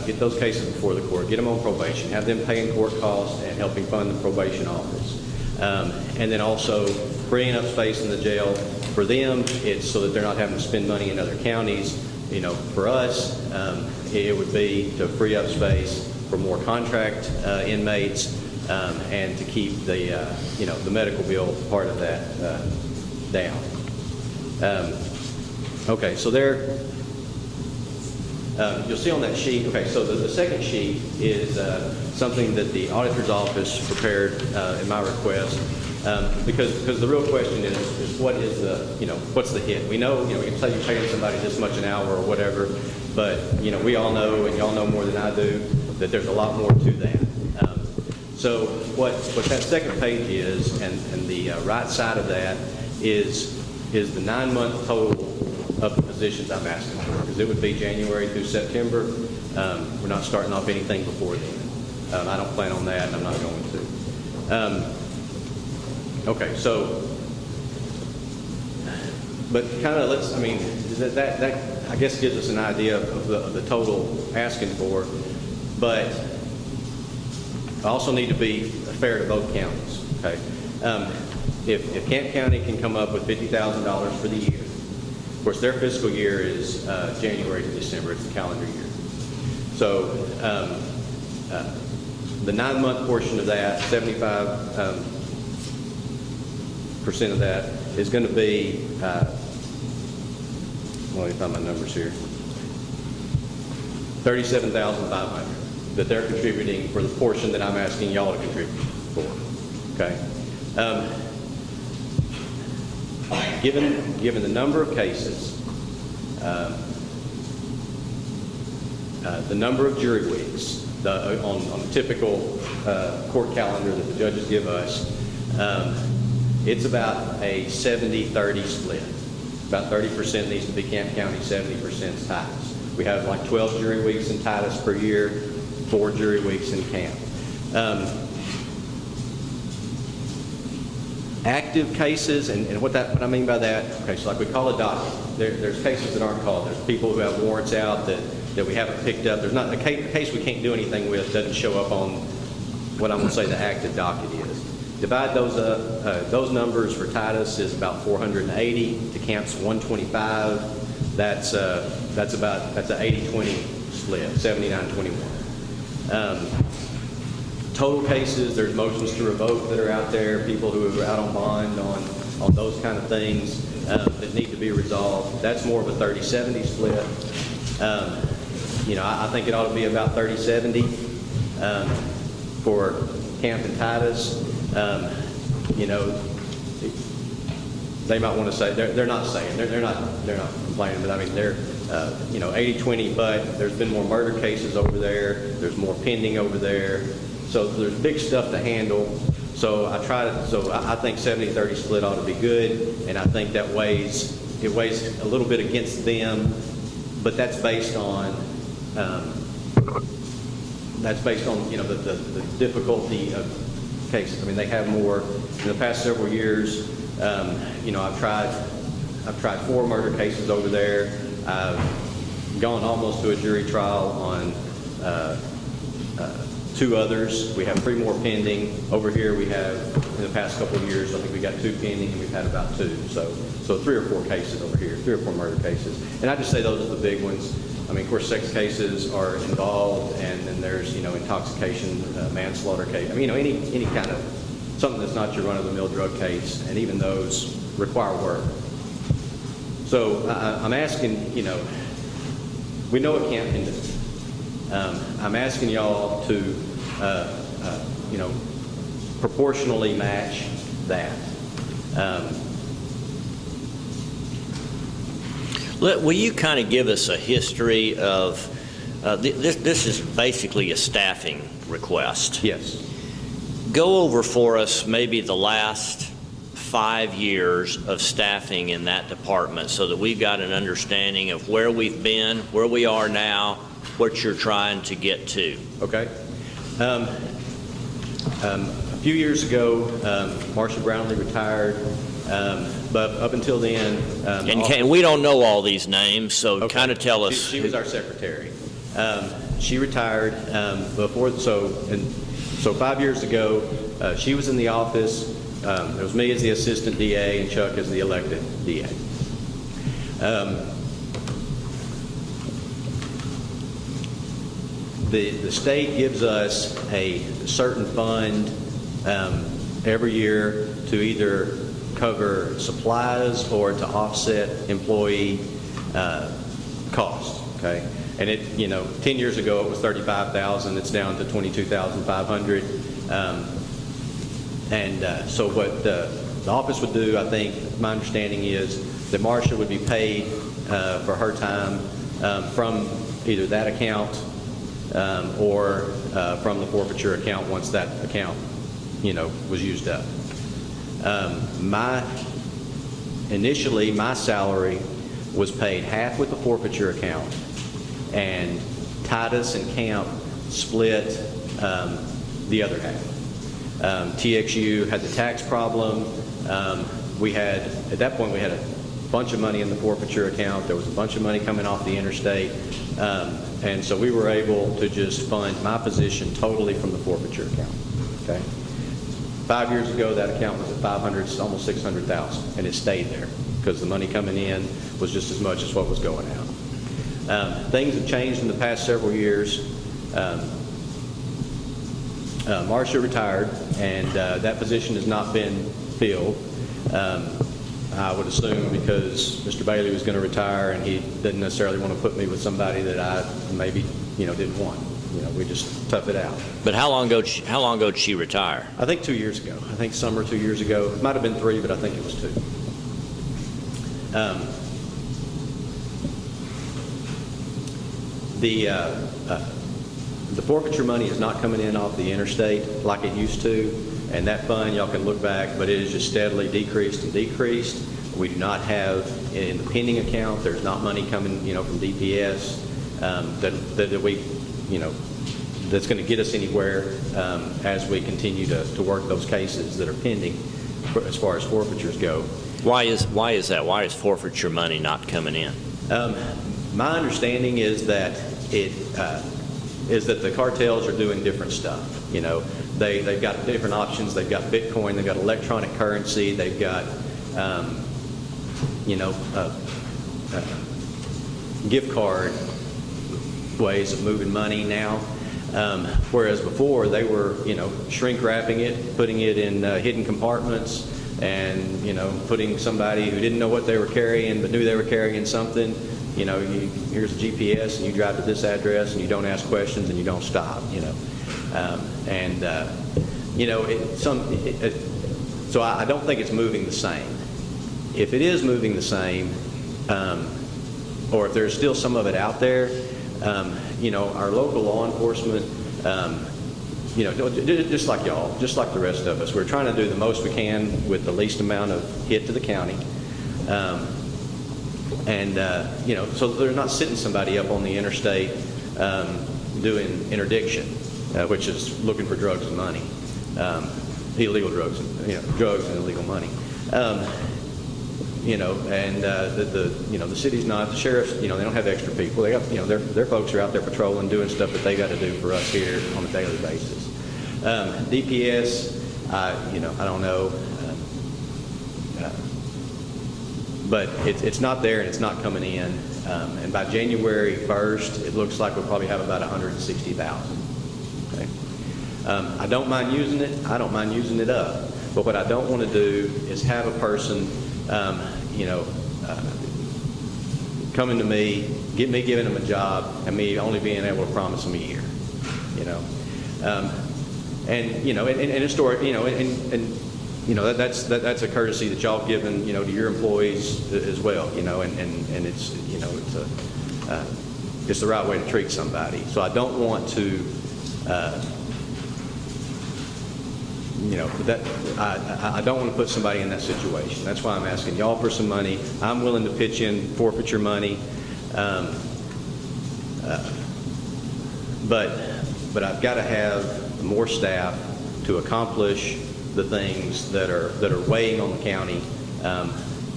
Speaker 9: Get those cases before the court. Get them on probation. Have them paying court costs and helping fund the probation office. And then also freeing up space in the jail for them. It's so that they're not having to spend money in other counties. For us, it would be to free up space for more contract inmates and to keep the medical bill part of that down. Okay, so there. You'll see on that sheet. Okay, so the second sheet is something that the auditor's office prepared in my request. Because the real question is what is what's the hit? We know, we can say you're paying somebody this much an hour or whatever, but we all know, and y'all know more than I do, that there's a lot more to that. So what that second page is, and the right side of that is the 9-month total of the positions I'm asking for, because it would be January through September. We're not starting off anything before then. I don't plan on that, and I'm not going to. Okay, so, but kind of that I guess gives us an idea of the total asking for, but I also need to be fair to both counties, okay? If Camp County can come up with $50,000 for the year, of course their fiscal year is January to December, it's the calendar year. So the 9-month portion of that, 75% of that is going to be, let me find my numbers here, $37,500 that they're contributing for the portion that I'm asking y'all to contribute for. Okay. Given the number of cases, the number of jury weeks on the typical court calendar that the judges give us, it's about a 70-30 split. About 30% needs to be Camp County, 70% is Titus. We have like 12 jury weeks in Titus per year, 4 jury weeks in Camp. Active cases, and what I mean by that, okay, so like we call a docket. There's cases that aren't called. There's people who have warrants out that we haven't picked up. There's not a case we can't do anything with doesn't show up on what I'm going to say the active docket is. Divide those up. Those numbers for Titus is about 480. To Camp's 125. That's an 80-20 split, 79-21. Total cases, there's motions to revoke that are out there, people who are out on bond on those kind of things that need to be resolved. That's more of a 30-70 split. I think it ought to be about 30-70 for Camp and Titus. They might want to say they're not saying they're not complaining, but I mean they're 80-20. But there's been more murder cases over there. There's more pending over there. So there's big stuff to handle. So I think 70-30 split ought to be good, and I think that weighs a little bit against them, but that's based on the difficulty of cases. I mean, they have more. In the past several years, I've tried 4 murder cases over there. I've gone almost to a jury trial on 2 others. We have 3 more pending. Over here we have, in the past couple of years, I think we got 2 pending, and we've had about 2. So 3 or 4 cases over here, 3 or 4 murder cases. And I just say those are the big ones. I mean, of course, sex cases are involved, and then there's, intoxication, manslaughter case. I mean, any kind of something that's not your run-of-the-mill drug case, and even those require work. So I'm asking, we know it can't end it. I'm asking y'all to, proportionally match that.
Speaker 1: Will you kind of give us a history of, this is basically a staffing request.
Speaker 9: Yes.
Speaker 1: Go over for us maybe the last 5 years of staffing in that department so that we've got an understanding of where we've been, where we are now, what you're trying to get to.
Speaker 9: Okay. A few years ago, Marcia Brownlee retired, but up until then...
Speaker 1: And we don't know all these names, so
Speaker 9: okay.
Speaker 1: Kind of tell us...
Speaker 9: She was our secretary. She retired before, so 5 years ago, she was in the office. It was me as the assistant DA and Chuck as the elected DA. The state gives us a certain fund every year to either cover supplies or to offset employee costs. Okay, and 10 years ago it was $35,000. It's down to $22,500. So what the office would do, I think, my understanding is that Marcia would be paid for her time from either that account or from the forfeiture account once that account, was used up. Initially, my salary was paid half with the forfeiture account, and Titus and Camp split the other half. TXU had the tax problem. At that point, we had a bunch of money in the forfeiture account. There was a bunch of money coming off the interstate. And so we were able to just fund my position totally from the forfeiture account. Okay. 5 years ago, that account was at $500, almost $600,000, and it stayed there because the money coming in was just as much as what was going out. Things have changed in the past several years. Marcia retired, and that position has not been filled. I would assume because Mr. Bailey was going to retire, and he didn't necessarily want to put me with somebody that I maybe didn't want. We just tough it out.
Speaker 1: But how long ago did she retire?
Speaker 9: I think 2 years ago. I think summer 2 years ago. It might have been 3, but I think it was 2. The forfeiture money is not coming in off the interstate like it used to, and that fund, y'all can look back, but it has just steadily decreased and decreased. We do not have, in the pending account, there's not money coming, from DPS that we, that's going to get us anywhere as we continue to work those cases that are pending as far as forfeitures go.
Speaker 1: Why is that? Why is forfeiture money not coming in?
Speaker 9: My understanding is that the cartels are doing different stuff. They've got different options. They've got Bitcoin. They've got electronic currency. They've got gift card ways of moving money now. Whereas before they were, shrink wrapping it, putting it in hidden compartments, and putting somebody who didn't know what they were carrying but knew they were carrying something. Here's a GPS, and you drive to this address, and you don't ask questions, and you don't stop. So I don't think it's moving the same. If it is moving the same, or if there's still some of it out there, our local law enforcement, just like y'all, just like the rest of us, we're trying to do the most we can with the least amount of hit to the county. So they're not sitting somebody up on the interstate doing interdiction, which is looking for drugs and money. illegal drugs, drugs and illegal money. And the city's not, the sheriffs, they don't have extra people. They got, their folks are out there patrolling, doing stuff that they got to do for us here on a daily basis. DPS, I don't know, but it's not there and it's not coming in. And by January 1st, it looks like we'll probably have about 160,000. Okay. I don't mind using it. I don't mind using it up. But what I don't want to do is have a person, coming to me, giving them a job, and me only being able to promise them a year. That's a courtesy that y'all given, to your employees as well, and it's the right way to treat somebody. So I don't want to, I don't want to put somebody in that situation. That's why I'm asking y'all for some money. I'm willing to pitch in forfeiture money, but I've got to have more staff to accomplish the things that are weighing on the county,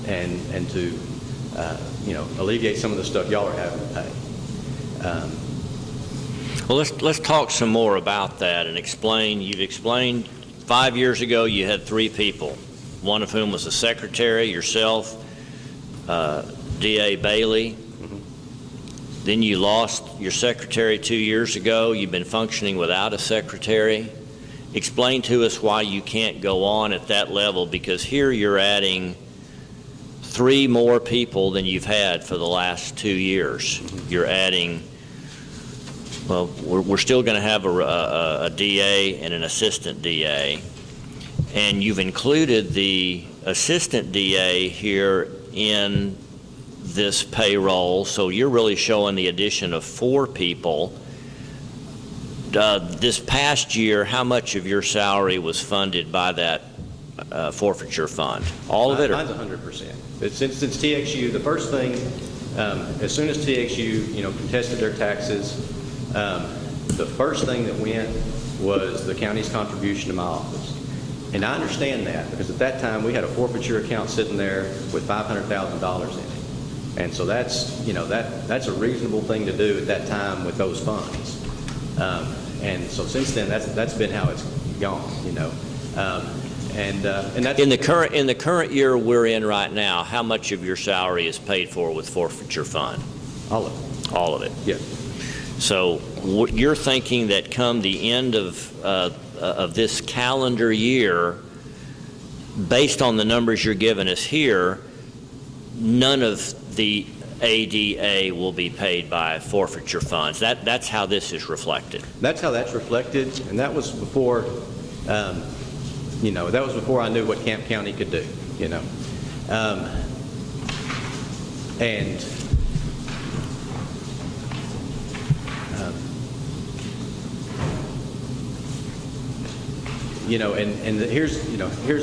Speaker 9: and to alleviate some of the stuff y'all are having to pay.
Speaker 1: Well, let's talk some more about that and explain. You've explained 5 years ago you had 3 people, one of whom was the secretary, yourself, D.A. Bailey. Mm-hmm. Then you lost your secretary 2 years ago. You've been functioning without a secretary. Explain to us why you can't go on at that level, because here you're adding 3 more people than you've had for the last 2 years. Mm-hmm. You're adding, well, we're still going to have a DA and an assistant DA, and you've included the assistant DA here in this payroll, so you're really showing the addition of 4 people. This past year, how much of your salary was funded by that forfeiture fund? All of it?
Speaker 9: Mine's 100%. Since TXU, the first thing, as soon as TXU, contested their taxes, the first thing that went was the county's contribution to my office. And I understand that, because at that time we had a forfeiture account sitting there with $500,000 in it. And so that's, that's a reasonable thing to do at that time with those funds. And so since then, that's been how it's gone, and that's
Speaker 1: in the current year we're in right now. How much of your salary is paid for with forfeiture fund?
Speaker 9: All of it.
Speaker 1: All of it.
Speaker 9: Yeah.
Speaker 1: So you're thinking that come the end of this calendar year, based on the numbers you're giving us here, none of the ADA will be paid by forfeiture funds. That's how this is reflected. That's how that's reflected,
Speaker 9: and that was before, that was before I knew what Camp County could do, here's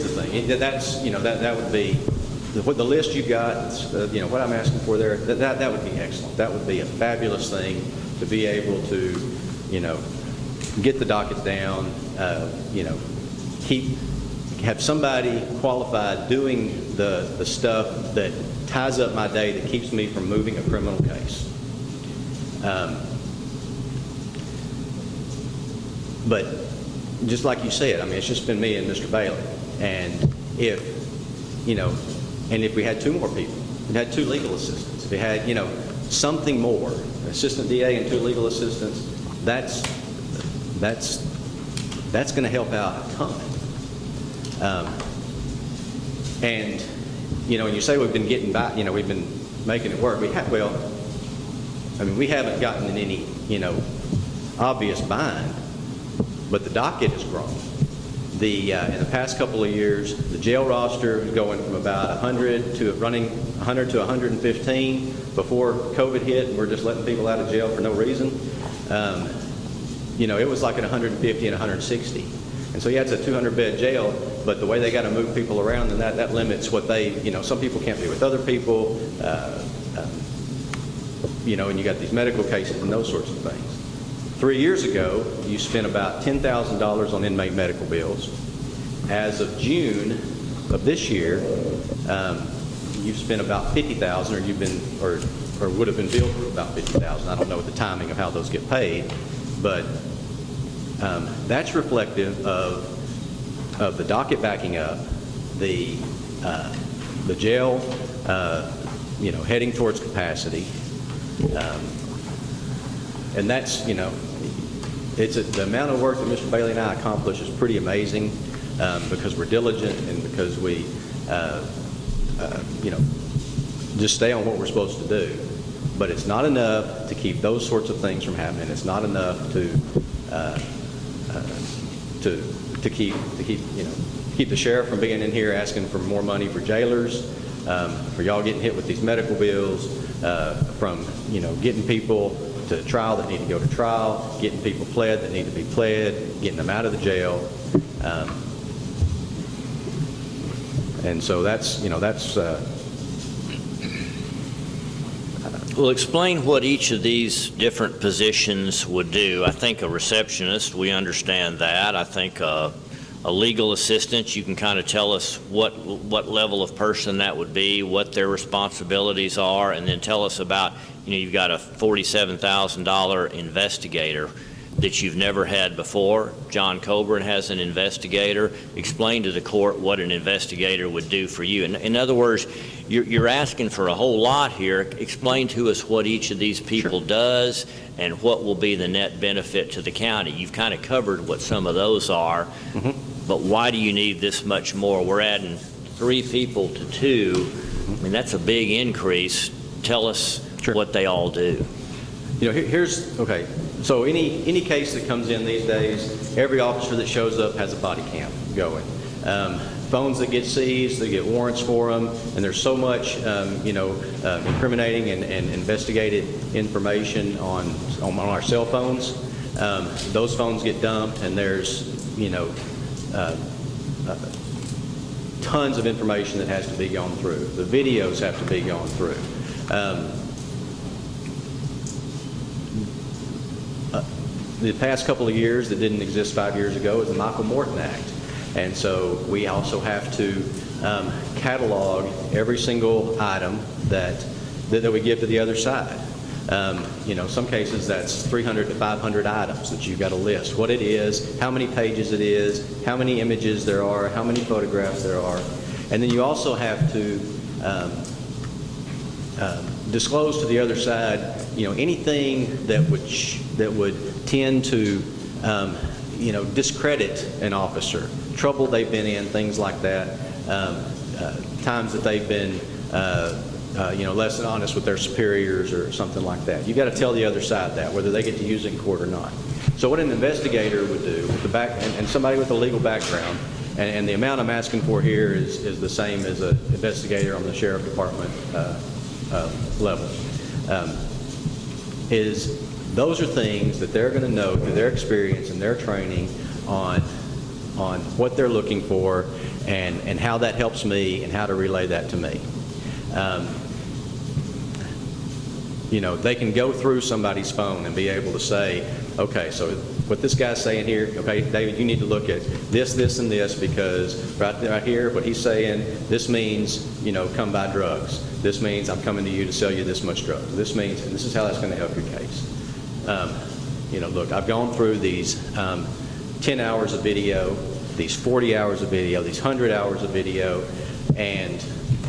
Speaker 9: the thing. That's that would be. The list you've got, what I'm asking for there, that would be excellent. That would be a fabulous thing to be able to, get the dockets down, have somebody qualified doing the stuff that ties up my day, that keeps me from moving a criminal case. But just like you said, it's just been me and Mr. Bailey. And if we had 2 more people, we had 2 legal assistants, if we had, something more, assistant DA and 2 legal assistants, that's going to help out a ton. And when you say we've been getting by, we've been making it work, we haven't gotten in any, obvious bind, but the docket has grown. In the past couple of years, the jail roster was going from about 100 to 115 before COVID hit, and we're just letting people out of jail for no reason. It was like at 150 and 160. And so, it's a 200-bed jail, but the way they got to move people around, and that limits what they, some people can't be with other people, and you got these medical cases and those sorts of things. 3 years ago, you spent about $10,000 on inmate medical bills, as of June of this year, you've spent about $50,000, or you've been, or would have been billed for about $50,000. I don't know the timing of how those get paid, but that's reflective of the docket backing up, the jail, heading towards capacity, and that's, the amount of work that Mr. Bailey and I accomplish is pretty amazing, because we're diligent and because we, just stay on what we're supposed to do. But it's not enough to keep those sorts of things from happening. It's not enough to keep the sheriff from being in here asking for more money for jailers, for y'all getting hit with these medical bills, from getting people to trial that need to go to trial, getting people pled that need to be pled, getting them out of the jail, and so that's.
Speaker 1: Well, explain what each of these different positions would do. I think a receptionist, we understand that. I think a legal assistant, you can kind of tell us what level of person that would be, what their responsibilities are, and then tell us about, you've got a $47,000 investigator that you've never had before. John Coburn has an investigator. Explain to the court what an investigator would do for you. In other words, you're asking for a whole lot here. Explain to us what each of these people does and what will be the net benefit to the county. You've kind of covered what some of those are, but why do you need this much more? We're adding 3 people to 2. I mean, that's a big increase. Tell us what they all do.
Speaker 9: Okay. So any case that comes in these days, every officer that shows up has a body cam going. Phones that get seized, they get warrants for them, and there's so much, incriminating and investigated information on our cell phones. Those phones get dumped, and there's, tons of information that has to be gone through. The videos have to be gone through. The past couple of years that didn't exist 5 years ago is the Michael Morton Act. And so we also have to catalog every single item that we give to the other side. Some cases that's 300 to 500 items that you've got to list. What it is, how many pages it is, how many images there are, how many photographs there are. And then you also have to disclose to the other side, anything that would tend to, discredit an officer, trouble they've been in, things like that, times that they've been, less than honest with their superiors or something like that. You've got to tell the other side that, whether they get to use it in court or not. So what an investigator would do, with and somebody with a legal background, and the amount I'm asking for here is the same as an investigator on the sheriff department level, is those are things that they're going to know through their experience and their training on what they're looking for and how that helps me and how to relay that to me. They can go through somebody's phone and be able to say, okay, so what this guy's saying here, okay, David, you need to look at this, this, and this, because right here, what he's saying, this means, come buy drugs. This means I'm coming to you to sell you this much drugs. This means, and this is how that's going to help your case. Look, I've gone through these 10 hours of video, these 40 hours of video, these 100 hours of video, and,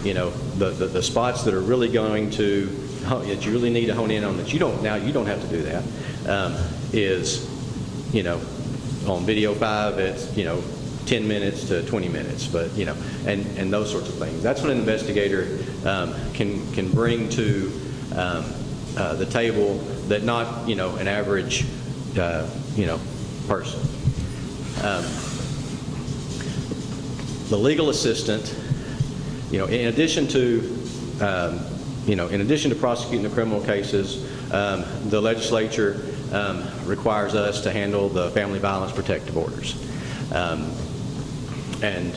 Speaker 9: the spots that are really going to, that you really need to hone in on that you don't have to do that, is, on video 5, it's, 10 minutes to 20 minutes, but, and those sorts of things. That's what an investigator can bring to the table that not, an average, person. The legal assistant, in addition to prosecuting the criminal cases, the legislature requires us to handle the family violence protective orders. And,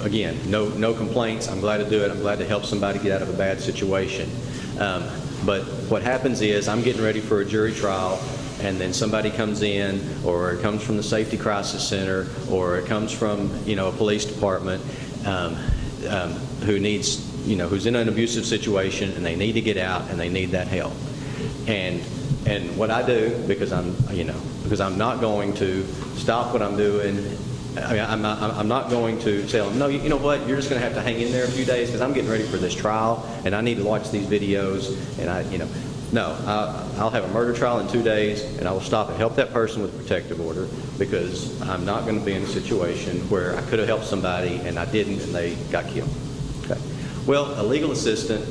Speaker 9: again, no complaints. I'm glad to do it. I'm glad to help somebody get out of a bad situation. But what happens is I'm getting ready for a jury trial, and then somebody comes in, or it comes from the Safety Crisis Center, or it comes from, a police department who needs, who's in an abusive situation, and they need to get out, and they need that help. And what I do, because I'm not going to stop what I'm doing. I'm not going to tell them, no, you know what, you're just going to have to hang in there a few days because I'm getting ready for this trial and I need to watch these videos. And I'll have a murder trial in 2 days, and I will stop and help that person with a protective order, because I'm not going to be in a situation where I could have helped somebody and I didn't and they got killed. Okay. Well, a legal assistant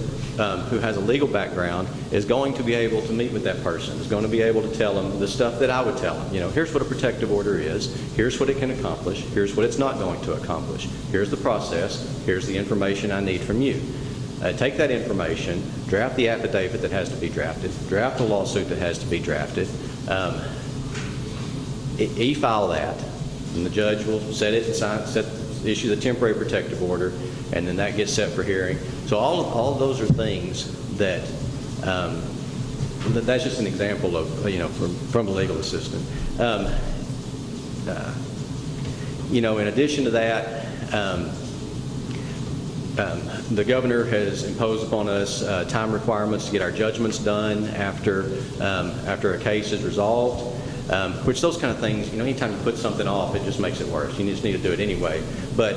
Speaker 9: who has a legal background is going to be able to meet with that person, is going to be able to tell them the stuff that I would tell them. Here's what a protective order is, here's what it can accomplish, here's what it's not going to accomplish, here's the process, here's the information I need from you. Take that information, draft the affidavit that has to be drafted, draft the lawsuit that has to be drafted, e-file that, and the judge will set it and issue the temporary protective order, and then that gets set for hearing. So all of those are things that, that's just an example of, from a legal assistant. In addition to that, the governor has imposed upon us time requirements to get our judgments done after a case is resolved, which those kind of things, anytime you put something off, it just makes it worse. You just need to do it anyway. But,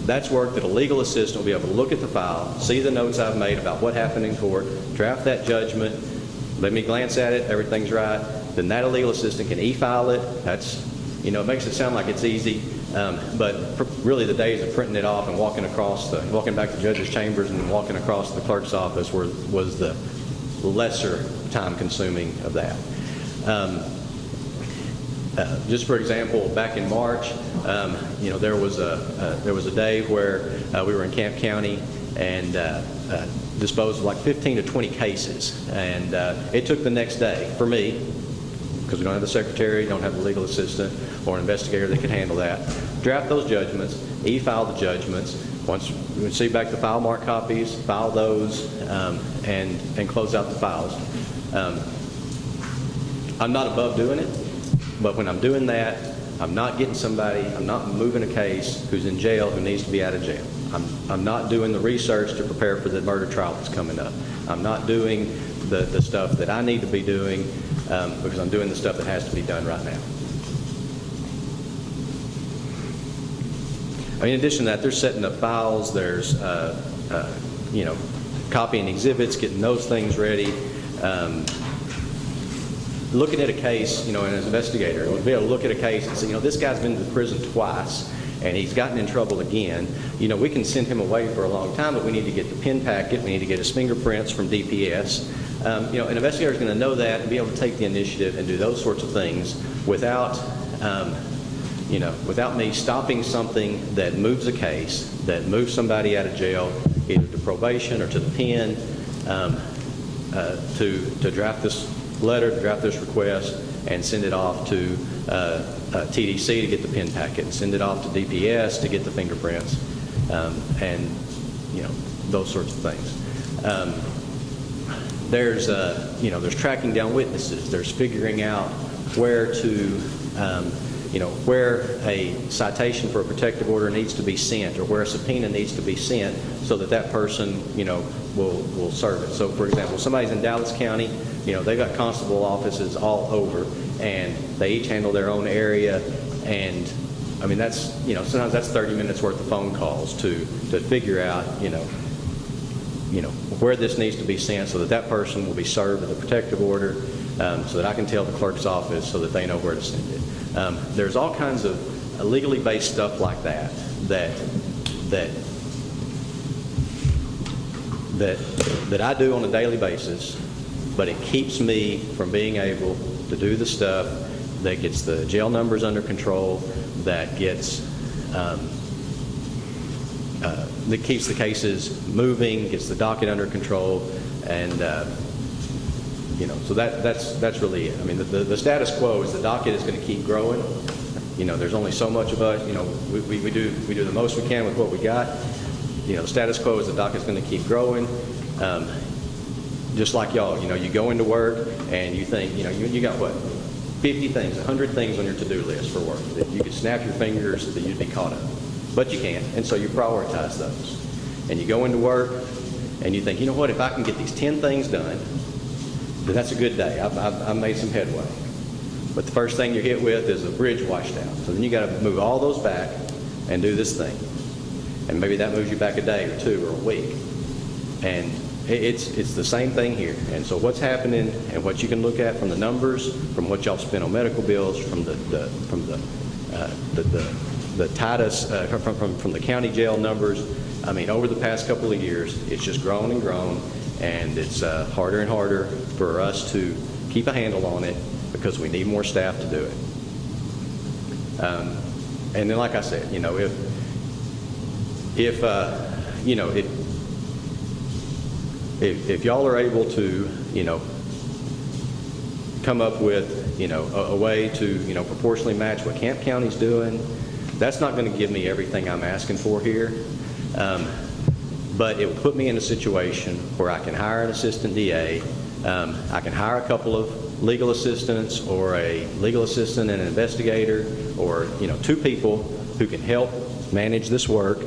Speaker 9: that's work that a legal assistant will be able to look at the file, see the notes I've made about what happened in court, draft that judgment, let me glance at it, everything's right, then that legal assistant can e-file it. That's, it makes it sound like it's easy. But really the days of printing it off and walking back to judge's chambers and walking across the clerk's office was the lesser time consuming of that. Just for example, back in March, there was a day where we were in Camp County and disposed of like 15 to 20 cases, and it took the next day for me, because we don't have the secretary, don't have the legal assistant or an investigator that could handle that, draft those judgments, e-file the judgments. Once we receive back the file mark copies, file those, and close out the files. I'm not above doing it, but when I'm doing that, I'm not getting somebody, I'm not moving a case who's in jail who needs to be out of jail. I'm not doing the research to prepare for the murder trial that's coming up. I'm not doing the stuff that I need to be doing because I'm doing the stuff that has to be done right now. In addition to that, there's setting up files, there's, copying exhibits, getting those things ready. Looking at a case, as an investigator, we'll be able to look at a case and say, this guy's been to prison twice and he's gotten in trouble again. We can send him away for a long time, but we need to get the pin packet, we need to get his fingerprints from DPS. An investigator is going to know that and be able to take the initiative and do those sorts of things without me stopping something that moves a case, that moves somebody out of jail, either to probation or to the pen, to draft this letter, to draft this request, and send it off to TDC to get the pin packet, and send it off to DPS to get the fingerprints, and those sorts of things. There's tracking down witnesses. There's figuring out where to where a citation for a protective order needs to be sent, or where a subpoena needs to be sent, so that person, will serve it. So, for example, somebody's in Dallas County, they've got constable offices all over, and they each handle their own area, and that's, sometimes that's 30 minutes worth of phone calls to figure out, where this needs to be sent, so that person will be served with a protective order, so that I can tell the clerk's office so that they know where to send it. There's all kinds of legally based stuff like that I do on a daily basis, but it keeps me from being able to do the stuff that gets the jail numbers under control, that gets that keeps the cases moving, gets the docket under control, and so that's really it. The status quo is the docket is going to keep growing. There's only so much of us. We do the most we can with what we got. The status quo is the docket's going to keep growing. just like y'all, you go into work and you think, you got what, 50 things, 100 things on your to-do list for work that you could snap your fingers that you'd be caught up. But you can't, and so you prioritize those. And you go into work and you think, you know what, if I can get these 10 things done, then that's a good day. I've made some headway. But the first thing you're hit with is a bridge washed out. So then you got to move all those back and do this thing. And maybe that moves you back a day or two or a week. And it's the same thing here. And so what's happening and what you can look at from the numbers, from what y'all spent on medical bills, from the Titus, from the county jail numbers, I mean, over the past couple of years, it's just grown and grown, and it's harder and harder for us to keep a handle on it because we need more staff to do it. And then, like I said, if y'all are able to, come up with, a way to, proportionally match what Camp County's doing, that's not going to give me everything I'm asking for here. But it will put me in a situation where I can hire an assistant DA, I can hire a couple of legal assistants or a legal assistant and an investigator, or 2 people who can help manage this work.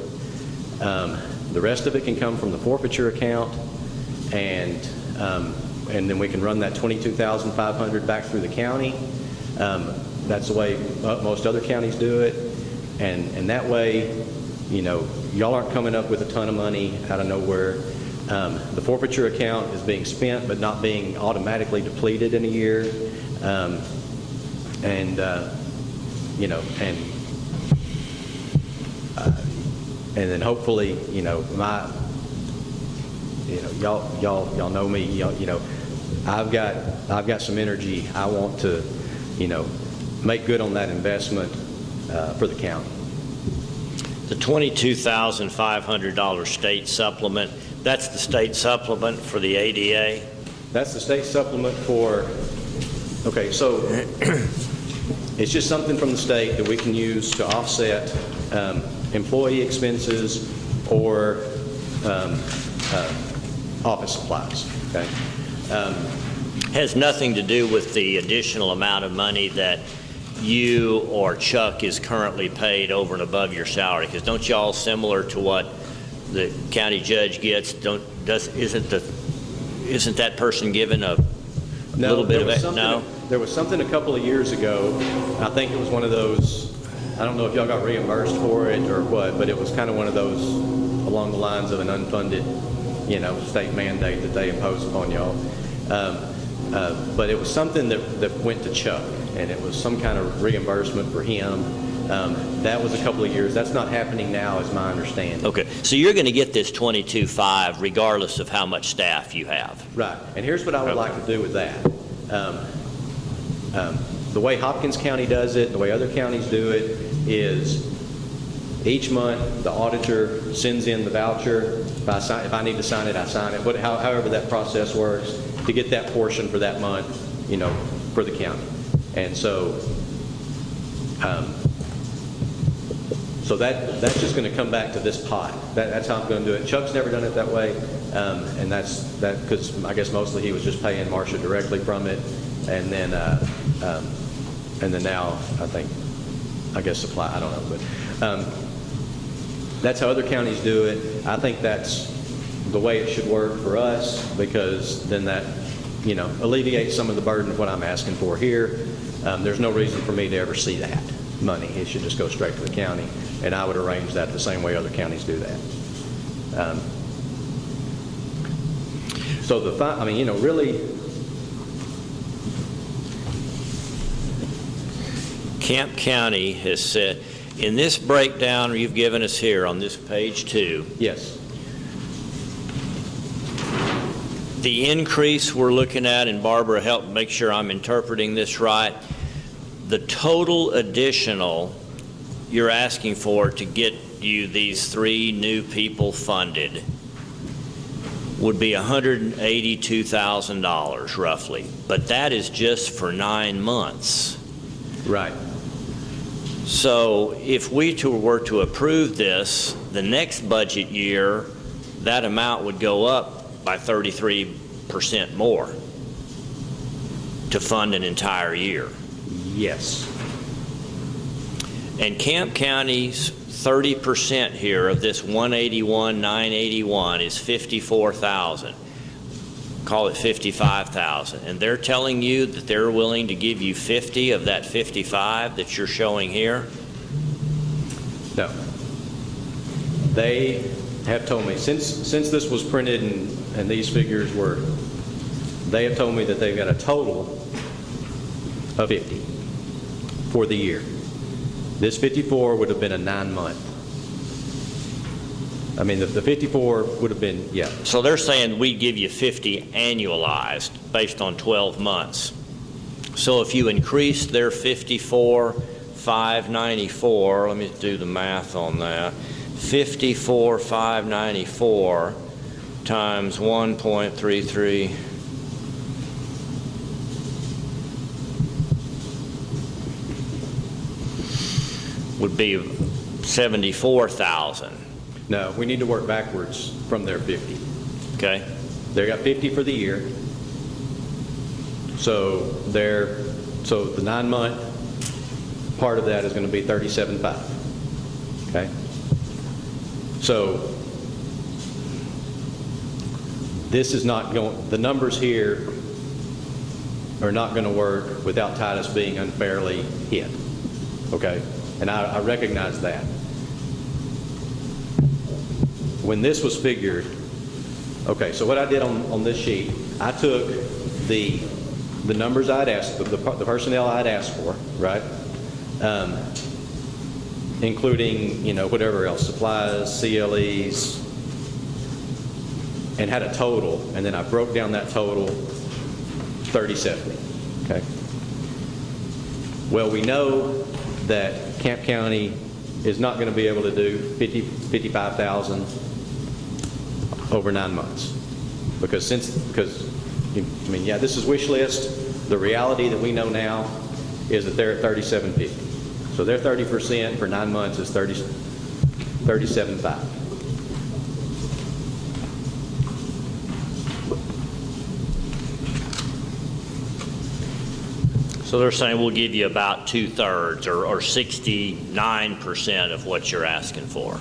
Speaker 9: The rest of it can come from the forfeiture account, and then we can run that $22,500 back through the county. That's the way most other counties do it, and that way, y'all aren't coming up with a ton of money out of nowhere. The forfeiture account is being spent but not being automatically depleted in a year. And then hopefully, y'all know me, I've got some energy. I want to, make good on that investment for the county.
Speaker 1: The $22,500 state supplement, that's the state supplement for the ADA?
Speaker 9: That's the state supplement for, okay, so it's just something from the state that we can use to offset employee expenses or office supplies, okay?
Speaker 1: Has nothing to do with the additional amount of money that you or Chuck is currently paid over and above your salary? Because don't y'all, similar to what the county judge gets, isn't that person given a little bit of it? No?
Speaker 9: There was something a couple of years ago, I think it was one of those, I don't know if y'all got reimbursed for it or what, but it was kind of one of those along the lines of an unfunded, state mandate that they imposed upon y'all. But it was something that went to Chuck, and it was some kind of reimbursement for him. That was a couple of years. That's not happening now, is my understanding.
Speaker 1: Okay, so you're going to get this $22,500 regardless of how much staff you have.
Speaker 9: Right, and here's what I would like to do with that. The way Hopkins County does it, the way other counties do it, is each month the auditor sends in the voucher. If I need to sign it, I sign it. However that process works, to get that portion for that month, for the county. And so, that's just going to come back to this pot. That's how I'm going to do it. Chuck's never done it that way, and that's because I guess mostly he was just paying Marcia directly from it, and then now I guess supply. I don't know, but that's how other counties do it. I think that's the way it should work for us, because then that alleviates some of the burden of what I'm asking for here. There's no reason for me to ever see that money. It should just go straight to the county, and I would arrange that the same way other counties do that. So really,
Speaker 1: Camp County has said, in this breakdown you've given us here on this page 2,
Speaker 9: yes,
Speaker 1: the increase we're looking at, and Barbara, help make sure I'm interpreting this right, the total additional you're asking for to get you these 3 new people funded would be $182,000 roughly, but that is just for 9 months.
Speaker 9: right.
Speaker 1: So if we were to approve this, the next budget year, that amount would go up by $33 30% more to fund an entire year.
Speaker 9: Yes.
Speaker 1: And Camp County's 30% here of this 181,981 is 54,000. Call it 55,000. And they're telling you that they're willing to give you 50 of that 55 that you're showing here?
Speaker 9: No. They have told me, since this was printed and these figures were, they have told me that they've got a total of 50 for the year. This 54 would have been a 9-month. I mean, the 54 would have been, yeah.
Speaker 1: So they're saying we give you 50 annualized based on 12 months. So if you increase their 54,594, let me do the math on that. 54,594 times 1.33. Would be 74,000.
Speaker 9: No, we need to work backwards from their 50.
Speaker 1: Okay.
Speaker 9: They got 50 for the year. So the 9-month part of that is going to be 37.5. Okay. So this is not going. The numbers here are not going to work without Titus being unfairly hit. Okay. And I recognize that. When this was figured, okay, so what I did on this sheet, I took the numbers I'd asked, the personnel I'd asked for, right? Including, whatever else, supplies, CLEs, and had a total, and then I broke down that total 30/70, okay? Well, we know that Camp County is not going to be able to do 55,000 over 9 months. Because this is wish list. The reality that we know now is that they're at 3750. So their 30% for 9 months is 37.5.
Speaker 1: So they're saying we'll give you about 2/3 or 69% of what you're asking for.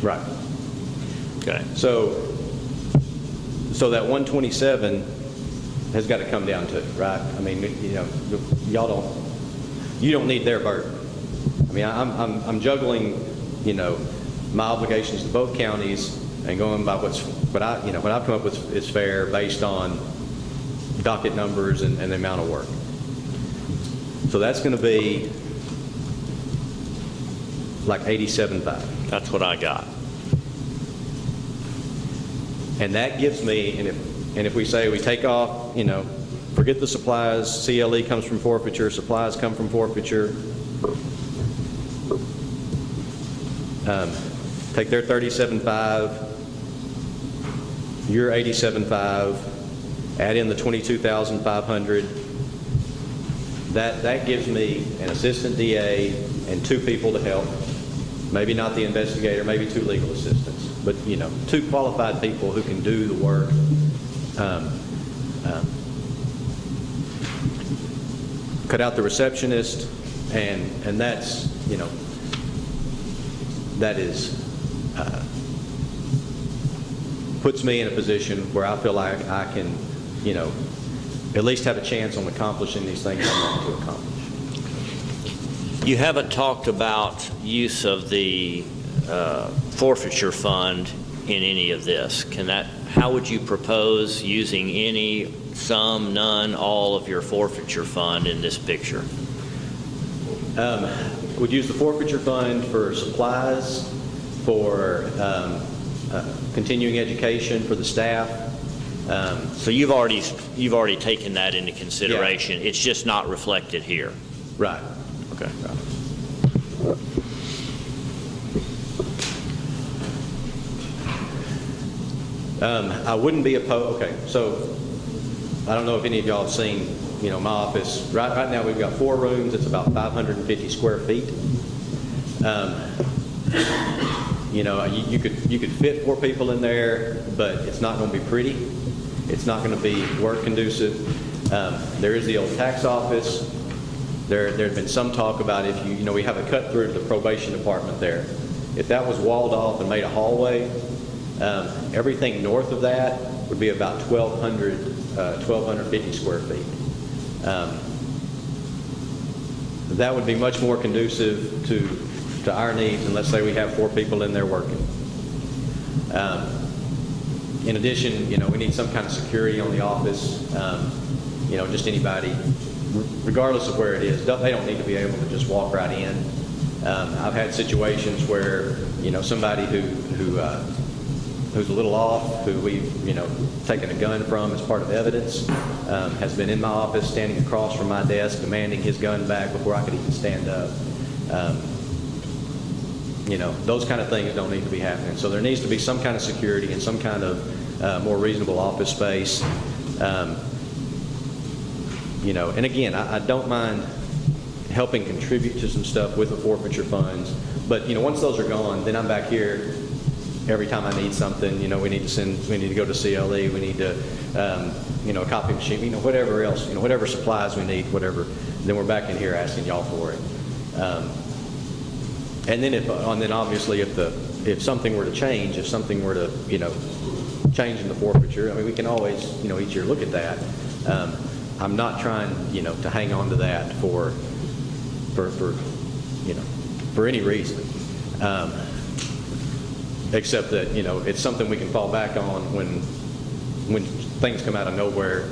Speaker 9: Right.
Speaker 1: Okay.
Speaker 9: So that 127 has got to come down too, right? I mean, you don't need their burden. I mean, I'm juggling, my obligations to both counties and going by what I've come up with is fair based on docket numbers and the amount of work. So that's going to be like 87.5.
Speaker 1: That's what I got.
Speaker 9: And that gives me, and if we say we take off, forget the supplies, CLE comes from forfeiture, supplies come from forfeiture, take their 37.5, your 87.5, add in the 22,500. That gives me an assistant DA and 2 people to help. Maybe not the investigator, maybe 2 legal assistants, but 2 qualified people who can do the work. Cut out the receptionist, and that's that is puts me in a position where I feel like I can at least have a chance on accomplishing these things I want to accomplish.
Speaker 1: You haven't talked about use of the forfeiture fund in any of this. How would you propose using any, some, none, all of your forfeiture fund in this picture?
Speaker 9: Would use the forfeiture fund for supplies, for continuing education for the staff.
Speaker 1: So you've already taken that into consideration. Yeah. It's just not reflected here.
Speaker 9: Right.
Speaker 1: Okay.
Speaker 9: I wouldn't be opposed. Okay, so I don't know if any of y'all have seen, my office. Right now we've got 4 rooms. It's about 550 square feet. You could fit 4 people in there, but it's not going to be pretty. It's not going to be work conducive. There is the old tax office. There had been some talk about if we have a cut through to the probation department there. If that was walled off and made a hallway, everything north of that would be about 1,250 square feet. That would be much more conducive to our needs, and let's say we have 4 people in there working. In addition, we need some kind of security on the office. Just anybody, regardless of where it is, they don't need to be able to just walk right in. I've had situations where somebody who's a little off, who we've taken a gun from as part of evidence, has been in my office, standing across from my desk, demanding his gun back before I could even stand up. Those kind of things don't need to be happening. So there needs to be some kind of security and some kind of more reasonable office space. And again, I don't mind helping contribute to some stuff with the forfeiture funds, but once those are gone, then I'm back here every time I need something. We need to go to CLE, we need to, a copy machine, whatever else, whatever supplies we need, whatever. Then we're back in here asking y'all for it. And then obviously if something were to change, if something were to change in the forfeiture, we can always each year look at that. I'm not trying to hang on to that for any reason, except that it's something we can fall back on when things come out of nowhere.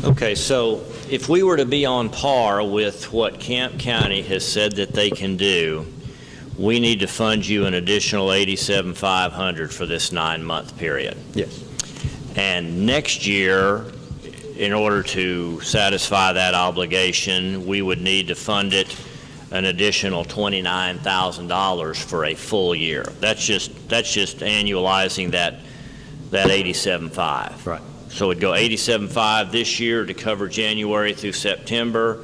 Speaker 1: Okay, so if we were to be on par with what Camp County has said that they can do, we need to fund you an additional $87,500 for this 9-month period.
Speaker 9: Yes.
Speaker 1: And next year, in order to satisfy that obligation, we would need to fund it an additional $29,000 for a full year. That's just annualizing that 87.5.
Speaker 9: Right.
Speaker 1: So it'd go 87.5 this year to cover January through September.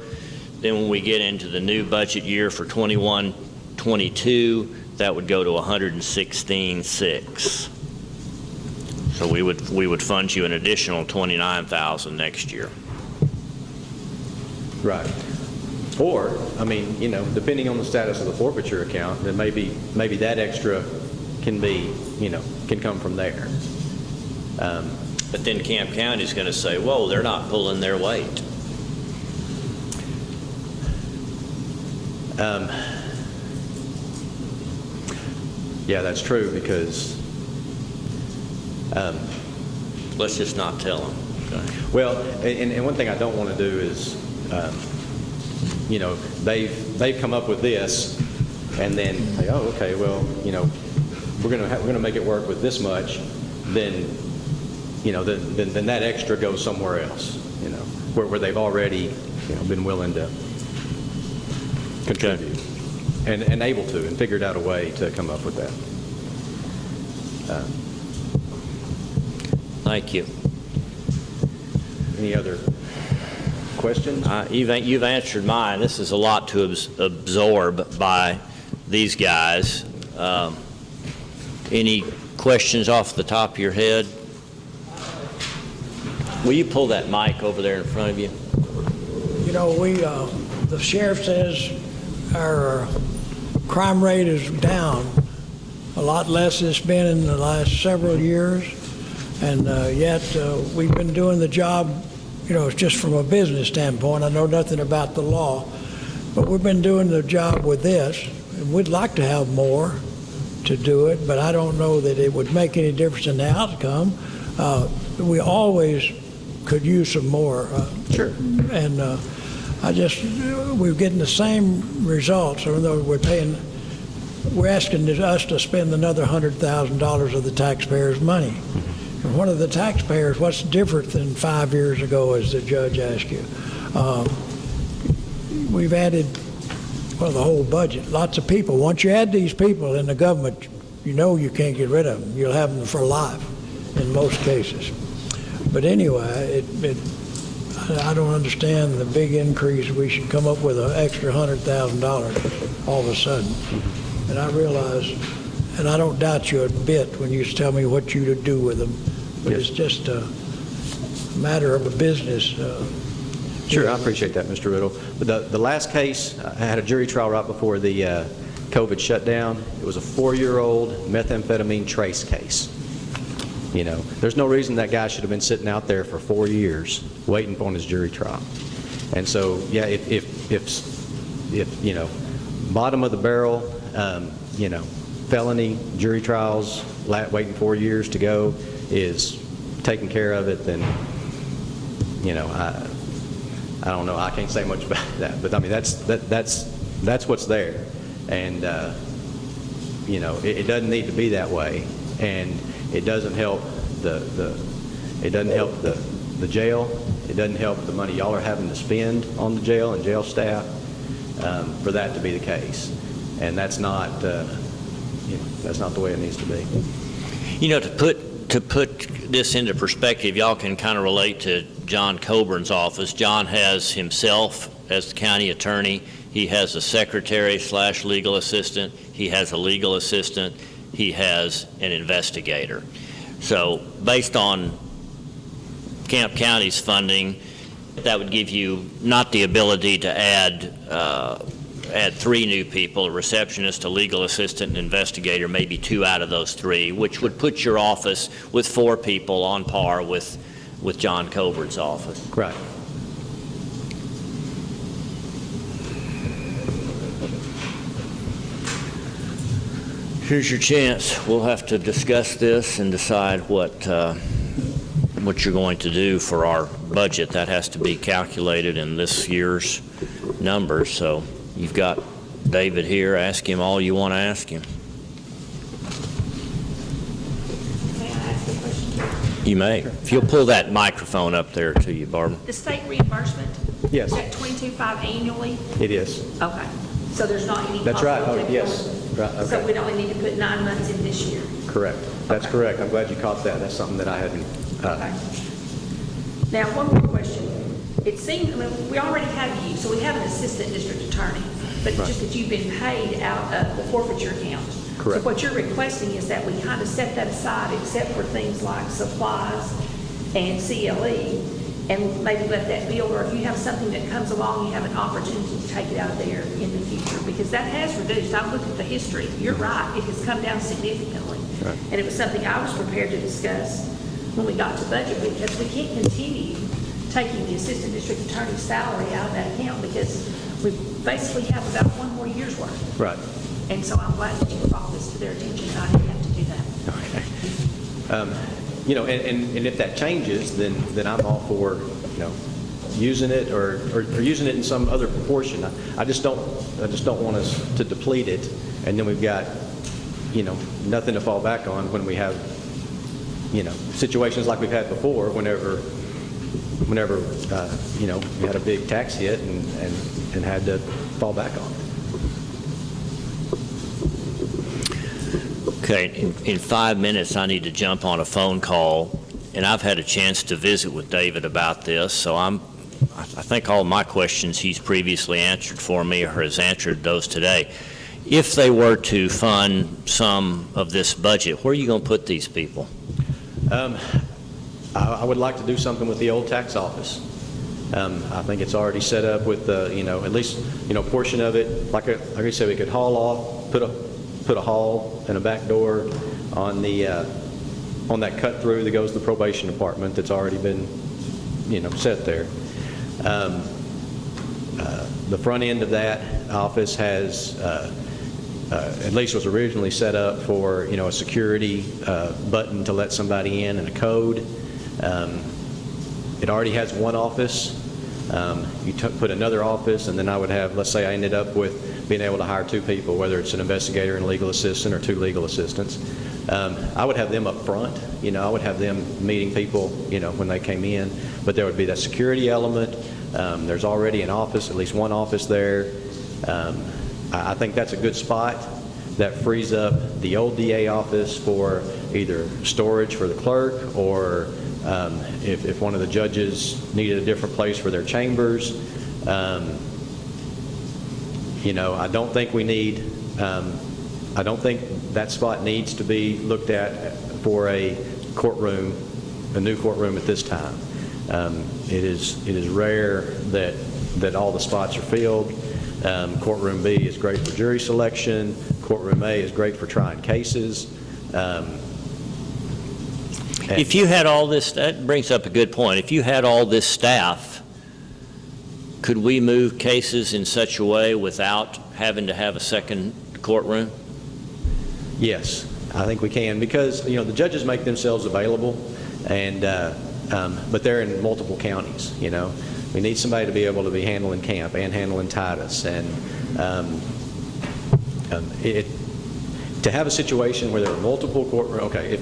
Speaker 1: Then when we get into the new budget year for 21-22, that would go to 116.6. So we would fund you an additional $29,000 next year.
Speaker 9: Right. Or, depending on the status of the forfeiture account, then maybe that extra can come from there.
Speaker 1: But then Camp County's going to say, whoa, they're not pulling their weight.
Speaker 9: Yeah, that's true, because
Speaker 1: Let's just not tell them. Okay.
Speaker 9: well, and one thing I don't want to do is, they've come up with this, and then say, oh, okay, well, we're going to make it work with this much, then then that extra goes somewhere else, where they've already been willing to contribute and able to, and figured out a way to come up with that.
Speaker 1: Thank you.
Speaker 9: Any other questions?
Speaker 1: You've answered mine. This is a lot to absorb by these guys. Any questions off the top of your head? Will you pull that mic over there in front of you?
Speaker 5: The sheriff says our crime rate is down a lot less than it's been in the last several years, and yet we've been doing the job, it's just from a business standpoint. I know nothing about the law, but we've been doing the job with this, and we'd like to have more to do it, but I don't know that it would make any difference in the outcome. We always could use some more.
Speaker 9: Sure.
Speaker 5: And we're getting the same results, even though we're asking us to spend another $100,000 of the taxpayers' money. And one of the taxpayers, what's different than 5 years ago, as the judge asked you? We've added, the whole budget, lots of people. Once you add these people in the government, you can't get rid of them. You'll have them for life in most cases. But anyway, I don't understand the big increase. We should come up with an extra $100,000 all of a sudden. And I realize, and I don't doubt you a bit when you tell me what you to do with them, but
Speaker 9: Yes.
Speaker 5: it's just a matter of a business.
Speaker 9: Sure, I appreciate that, Mr. Riddle. But the last case, I had a jury trial right before the COVID shutdown. It was a 4-year-old methamphetamine trace case. You know, there's no reason that guy should have been sitting out there for 4 years waiting on his jury trial. And so, yeah, if you know, bottom of the barrel, you know, felony jury trials waiting 4 years to go is taking care of it, then, you know, I don't know. I can't say much about that, but I mean that's what's there, and you know, it doesn't need to be that way, and it doesn't help the jail. It doesn't help the money y'all are having to spend on the jail and jail staff for that to be the case, and that's not you know, that's not the way it needs to be.
Speaker 1: You know, to put this into perspective, y'all can kind of relate to John Coburn's office. John has himself as the county attorney. He has a secretary/legal assistant. He has a legal assistant. He has an investigator. So based on Camp County's funding, that would give you not the ability to add 3 new people, a receptionist, a legal assistant, an investigator, maybe 2 out of those 3, which would put your office with 4 people on par with John Coburn's office.
Speaker 9: Right.
Speaker 1: Here's your chance. We'll have to discuss this and decide what you're going to do for our budget. That has to be calculated in this year's numbers. So you've got David here. Ask him all you want to ask him.
Speaker 8: May I ask a question?
Speaker 1: You may. If you'll pull that microphone up there to you, Barbara.
Speaker 8: The state reimbursement?
Speaker 9: Yes.
Speaker 8: Is that $22,500 annually?
Speaker 9: It is.
Speaker 8: Okay. So there's not any.
Speaker 9: That's right.
Speaker 8: possible
Speaker 9: Oh, yes. Right.
Speaker 8: So
Speaker 9: Okay.
Speaker 8: we'd only need to put 9 months in this year?
Speaker 9: Correct. That's
Speaker 8: Okay.
Speaker 9: correct. I'm glad you caught that. That's something that I hadn't.
Speaker 8: Okay. Now, one more question. It seems, I mean, we already have you, so we have an assistant district attorney, but
Speaker 9: Right.
Speaker 8: just that you've been paid out of the forfeiture account.
Speaker 9: Correct.
Speaker 8: So what you're requesting is that we kind of set that aside except for things like supplies and CLE, and maybe let that build, or if you have something that comes along, you have an opportunity to take it out of there in the future, because that has reduced. I've looked at the history. You're right. It has come down significantly.
Speaker 9: Right.
Speaker 8: And it was something I was prepared to discuss when we got to budget, because we can't continue taking the assistant district attorney's salary out of that account, because we basically have about 1 more year's worth.
Speaker 9: Right.
Speaker 8: And so I'm glad that you brought this to their attention, and I didn't have to do that.
Speaker 9: Okay. You know, and if that changes, then I'm all for, you know, using it or using it in some other proportion. I just don't want us to deplete it, and then we've got, you know, nothing to fall back on when we have, you know, situations like we've had before. Whenever you know, we had a big tax hit and had to fall back on it.
Speaker 1: Okay, in 5 minutes, I need to jump on a phone call, and I've had a chance to visit with David about this, so I think all my questions he's previously answered for me or has answered those today. If they were to fund some of this budget, where are you going to put these people?
Speaker 9: I would like to do something with the old tax office. I think it's already set up with, you know, at least, you know, a portion of it. Like I said, we could haul off, put a hall and a back door on the on that cut through that goes to the probation department that's already been, you know, set there. The front end of that office has, at least was originally set up for, you know, a security button to let somebody in and a code. It already has one office. You put another office, and then I would have, let's say I ended up with being able to hire 2 people, whether it's an investigator and a legal assistant or 2 legal assistants. I would have them up front. You know, I would have them meeting people, you know, when they came in. But there would be that security element. There's already an office, at least one office there. I think that's a good spot. That frees up the old DA office for either storage for the clerk or If one of the judges needed a different place for their chambers, you know, I don't think we need, I don't think that spot needs to be looked at for a courtroom, a new courtroom at this time. It is rare that all the spots are filled. Courtroom B is great for jury selection. Courtroom A is great for trying cases.
Speaker 1: If you had all this, that brings up a good point. If you had all this staff, could we move cases in such a way without having to have a second courtroom?
Speaker 9: Yes, I think we can, because, you know, the judges make themselves available, and but they're in multiple counties. You know, we need somebody to be able to be handling Camp and handling Titus, and to have a situation where there are multiple courtrooms. Okay,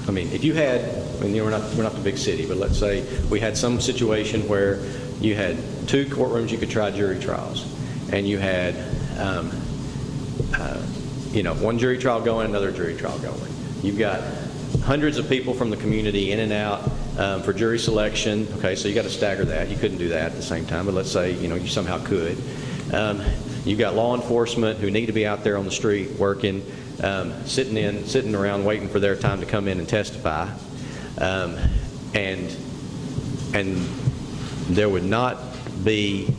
Speaker 9: if you had, I mean, we're not the big city, but let's say we had some situation where you had 2 courtrooms you could try jury trials, and you had you know, one jury trial going, another jury trial going. You've got hundreds of people from the community in and out for jury selection. Okay, so you got to stagger that. You couldn't do that at the same time, but let's say, you know, you somehow could. You've got law enforcement who need to be out there on the street working, sitting around waiting for their time to come in and testify, and there would not be.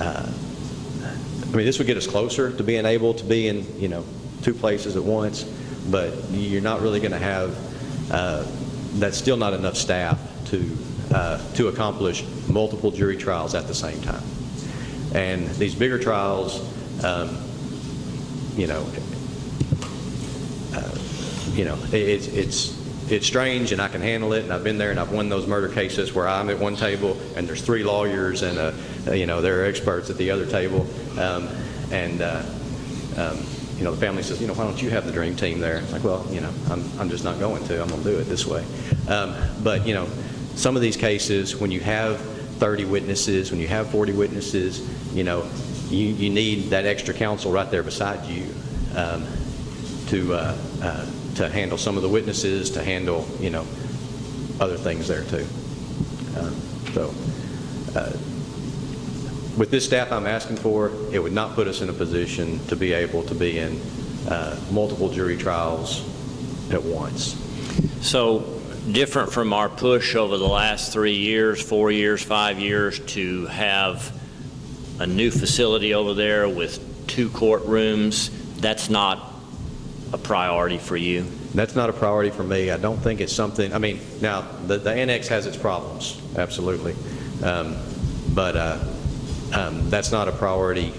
Speaker 9: I mean, this would get us closer to being able to be in, you know, 2 places at once, but you're not really going to have, that's still not enough staff to accomplish multiple jury trials at the same time. And these bigger trials, you know, it's strange, and I can handle it, and I've been there, and I've won those murder cases where I'm at one table and there's 3 lawyers and you know, there are experts at the other table, you know, the family says, you know, why don't you have the dream team there? It's like, well, you know, I'm just not going to. I'm going to do it this way. But you know, some of these cases, when you have 30 witnesses, when you have 40 witnesses, you know, you need that extra counsel right there beside you to handle some of the witnesses, to handle, you know, other things there too. With this staff I'm asking for, it would not put us in a position to be able to be in multiple jury trials at once.
Speaker 1: So different from our push over the last 3 years, 4 years, 5 years to have a new facility over there with 2 courtrooms, that's not a priority for you?
Speaker 9: That's not a priority for me. I don't think it's something, I mean, now the annex has its problems, absolutely. But that's not a priority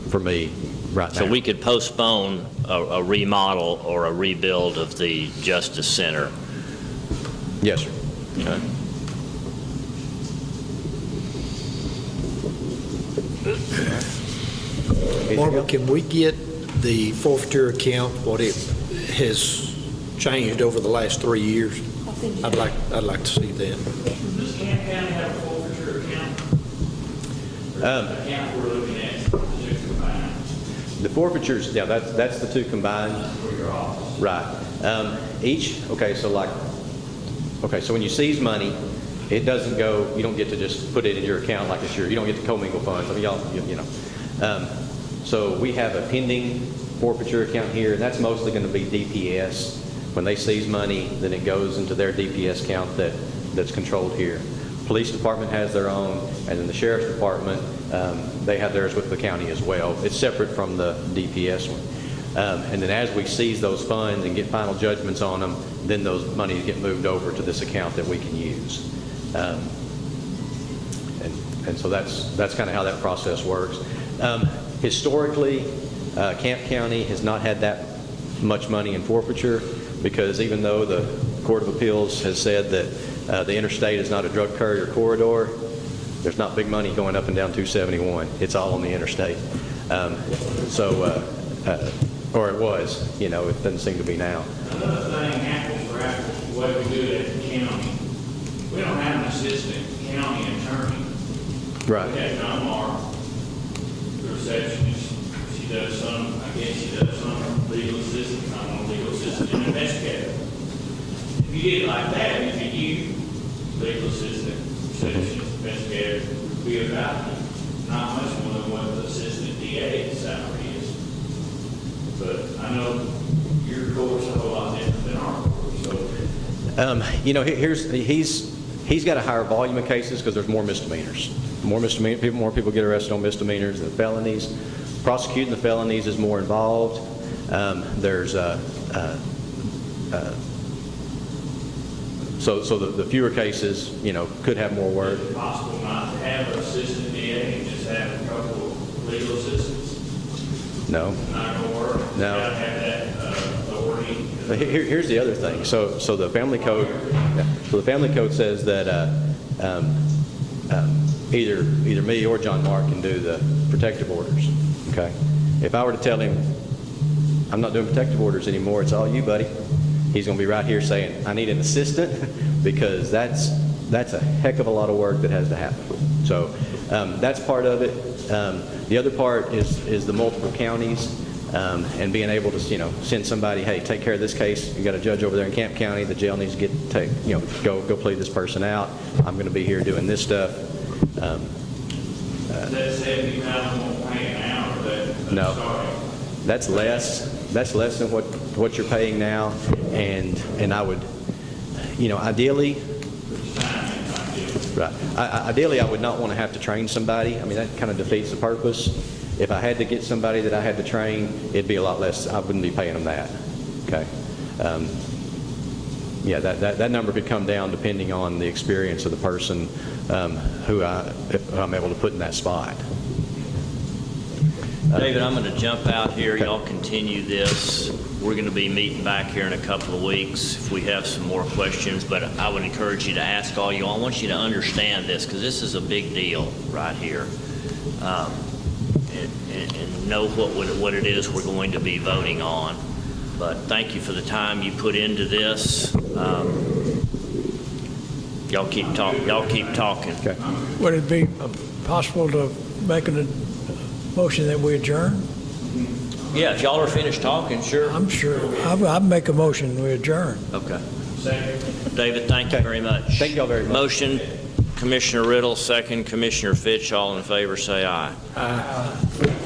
Speaker 9: for me right now.
Speaker 1: So we could postpone a remodel or a rebuild of the Justice Center?
Speaker 9: Yes, sir.
Speaker 1: Okay.
Speaker 3: Barbara, can we get the forfeiture account, what it has changed over the last 3 years? I'd like to see that.
Speaker 10: Does Camp County have a forfeiture account? The account we're looking at, the 2 combined.
Speaker 9: The forfeitures, yeah, that's the 2 combined.
Speaker 10: For your office.
Speaker 9: Right. So when you seize money, it doesn't go, you don't get to just put it in your account like it's you don't get to commingle funds. I mean, y'all, you know. So we have a pending forfeiture account here, and that's mostly going to be DPS. When they seize money, then it goes into their DPS account that's controlled here. Police department has their own, and then the sheriff's department, they have theirs with the county as well. It's separate from the DPS one. And then as we seize those funds and get final judgments on them, then those monies get moved over to this account that we can use. And so that's kind of how that process works. Historically, Camp County has not had that much money in forfeiture, because even though the Court of Appeals has said that the interstate is not a drug courier corridor, there's not big money going up and down 271. It's all on the interstate. Or it was, you know, it doesn't seem to be now.
Speaker 10: Another thing happens for apples, the way we do it at the county. We don't have an assistant county attorney.
Speaker 9: Right.
Speaker 10: We have Omar, the receptionist. She does some, I guess she does some legal assistant, I'm a legal assistant and investigator. If you did it like that, if you legal assistant, receptionist, investigator, be about not much more than what the assistant DA's salary is. But I know your court's a whole lot different than our court, so.
Speaker 9: He's got a higher volume of cases because there's more misdemeanors. More people get arrested on misdemeanors than felonies. Prosecuting the felonies is more involved. So the fewer cases, could have more work.
Speaker 10: Is it possible not to have an assistant DA and just have a couple of legal assistants?
Speaker 9: No.
Speaker 10: Not gonna work?
Speaker 9: No.
Speaker 10: You gotta have that authority.
Speaker 9: Here's the other thing. So the family code. So the family code says that either me or John Mark can do the protective orders. Okay. If I were to tell him I'm not doing protective orders anymore, it's all you, buddy. He's going to be right here saying, I need an assistant, because that's a heck of a lot of work that has to happen. So that's part of it. The other part is the multiple counties and being able to, send somebody, hey, take care of this case. You got a judge over there in Camp County. The jail needs to go plead this person out. I'm going to be here doing this stuff.
Speaker 10: That $70,000 won't pay an hour,
Speaker 9: No, that's less. That's less than what you're paying now, and I would, ideally, right? Ideally, I would not want to have to train somebody. I mean, that kind of defeats the purpose. If I had to get somebody that I had to train, it'd be a lot less. I wouldn't be paying them that. Okay. Yeah, that number could come down depending on the experience of the person who I'm able to put in that spot.
Speaker 1: David, I'm going to jump out here. Y'all continue this. We're going to be meeting back here in a couple of weeks if we have some more questions, but I would encourage you to ask all you want. I want you to understand this, because this is a big deal right here, and know what it is we're going to be voting on. But thank you for the time you put into this. Y'all keep talking.
Speaker 9: Okay.
Speaker 5: Would it be possible to make a motion that we adjourn?
Speaker 1: Yeah, if y'all are finished talking, sure.
Speaker 5: I'm sure. I'd make a motion we adjourn.
Speaker 1: Okay. David, thank you very much.
Speaker 9: Thank y'all very much.
Speaker 1: Motion, Commissioner Riddle, second, Commissioner Fitch. All in favor, say aye.
Speaker 5: Aye.